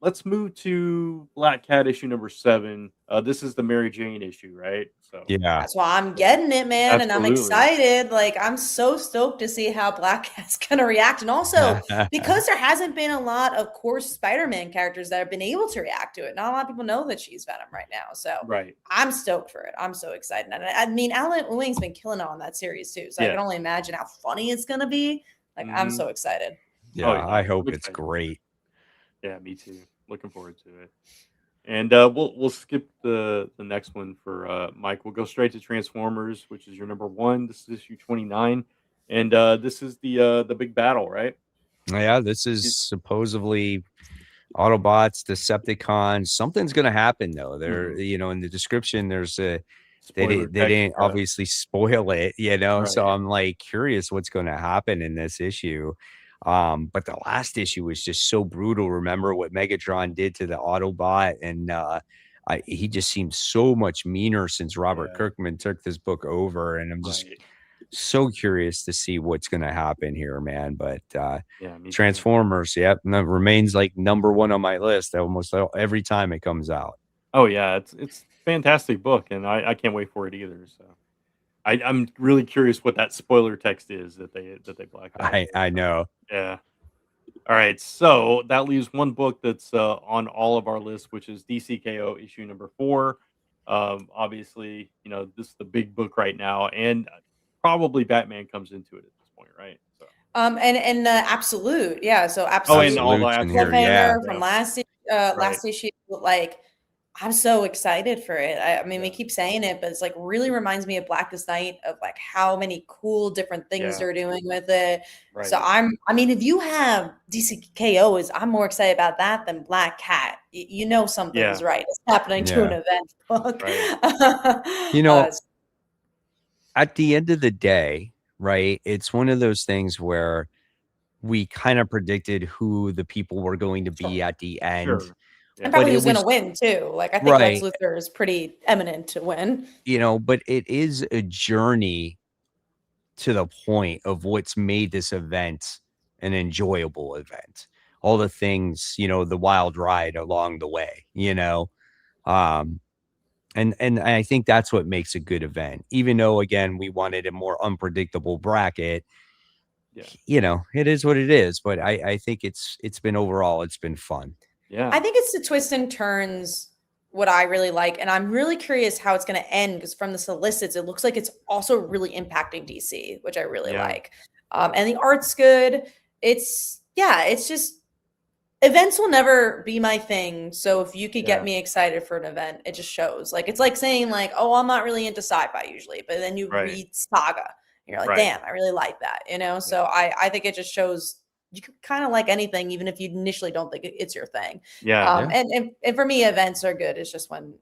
let's move to Black Cat issue number 7. This is the Mary Jane issue, right? So that's why I'm getting it, man. Absolutely. And I'm excited. Like, I'm so stoked to see how Black Cat's gonna react. And also because there hasn't been a lot of core Spider-Man characters that have been able to react to it. Not a lot of people know that she's Venom right now. So I'm stoked for it. I'm so excited. And I mean, Alan Wing's been killing it on that series too. So I can only imagine how funny it's gonna be. Like, I'm so excited. Yeah, I hope it's great. Yeah, me too. Looking forward to it. And we'll skip the next one for Mike. We'll go straight to Transformers, which is your number 1. This is issue 29, and this is the big battle, right? Yeah, this is supposedly Autobots, Decepticons. Something's going to happen though. There, in the description, there's they didn't obviously spoil it, So I'm like curious what's going to happen in this issue. But the last issue was just so brutal. Remember what Megatron did to the Autobot, and he just seems so much meaner since Robert Kirkman took this book over, and I'm just so curious to see what's going to happen here, man. But Transformers, remains like number 1 on my list almost every time it comes out. Oh yeah, it's a fantastic book, and I can't wait for it either. So I'm really curious what that spoiler text is that they blacked out. I know. Yeah. All right. So that leaves one book that's on all of our lists, which is DCKO issue number 4. Obviously, this is the big book right now, and probably Batman comes into it at this point, right? So. And Absolute, yeah. So Absolute. Oh, and all the from last issue, like. I'm so excited for it. I mean, we keep saying it, but it's like really reminds me of Blackest Night, of like how many cool different things they're doing with it. Right. So I mean, if you have DCKO, I'm more excited about that than Black Cat. Something's right. It's happening to an event book. Right. At the end of the day, right, it's one of those things where we kind of predicted who the people were going to be at the end. Sure. And probably who's going to win too. Like, I think Lex Luthor is pretty eminent to win. But it is a journey to the point of what's made this event an enjoyable event. All the things, the wild ride along the way, um, and I think that's what makes a good event. Even though, again, we wanted a more unpredictable bracket, it is what it is. But I think it's been overall, it's been fun. Yeah. I think it's the twists and turns what I really like. And I'm really curious how it's going to end, because from the solicits, it looks like it's also really impacting DC, which I really like. And the art's good. It's just, events will never be my thing. So if you could get me excited for an event, it just shows. Like, it's like saying like, oh, I'm not really into sci-fi usually, but then you read Saga and you're like, damn, I really like that, So I think it just shows you can kind of like anything, even if you initially don't think it's your thing. And for me, events are good. It's just when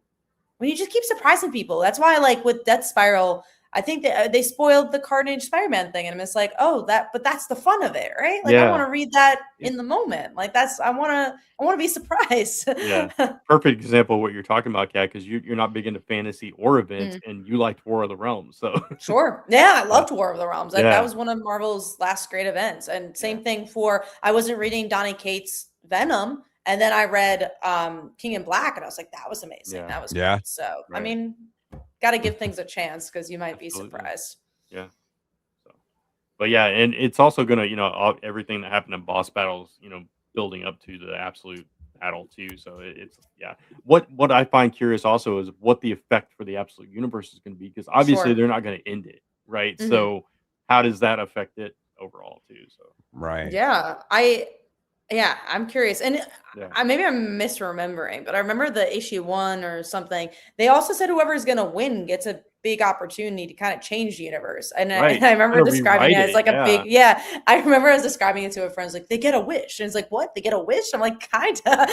you just keep surprising people. That's why, like with Death Spiral, I think that they spoiled the Carnage Spider-Man thing, and it's like, but that's the fun of it, right? Like, I want to read that in the moment. Like, I want to be surprised. Perfect example of what you're talking about, Kat, because you're not big into fantasy or events, and you liked War of the Realms. So sure, I loved War of the Realms. Like, that was one of Marvel's last great events. And same thing for, I wasn't reading Donny Cates' Venom, and then I read King in Black, and I was like, that was amazing. That was great. So I mean, got to give things a chance, because you might be surprised. But and it's also gonna, everything that happened in boss battles, building up to the absolute battle too. So it's What I find curious also is what the effect for the absolute universe is going to be, because obviously they're not going to end it, right? So how does that affect it overall too? So I'm curious. And maybe I'm misremembering, but I remember the issue 1 or something. They also said whoever's going to win gets a big opportunity to kind of change the universe. And I remember describing it as like a big, I remember I was describing it to a friend, like, they get a wish. And it's like, what? They get a wish? I'm like, kind of.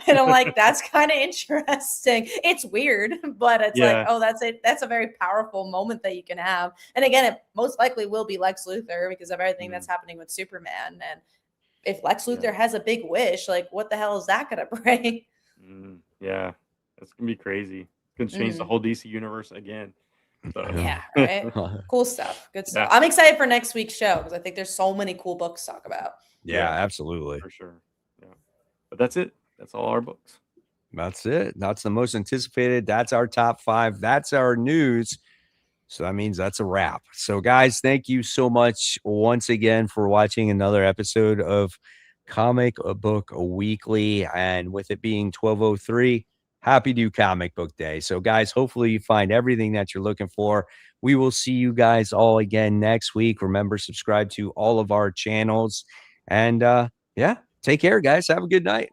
And I'm like, that's kind of interesting. It's weird, but it's like, oh, that's a very powerful moment that you can have. And again, it most likely will be Lex Luthor, because of everything that's happening with Superman. And if Lex Luthor has a big wish, like, what the hell is that going to bring? That's going to be crazy. Can change the whole DC universe again. So. Right. Cool stuff. Good stuff. I'm excited for next week's show, because I think there's so many cool books to talk about. Absolutely. For sure. But that's it. That's all our books. That's it. That's the most anticipated. That's our top 5. That's our news. So that means that's a wrap. So guys, thank you so much once again for watching another episode of Comic Book Weekly. And with it being 12:03, happy New Comic Book Day. So guys, hopefully you find everything that you're looking for. We will see you guys all again next week. Remember, subscribe to all of our channels. And take care, guys. Have a good night.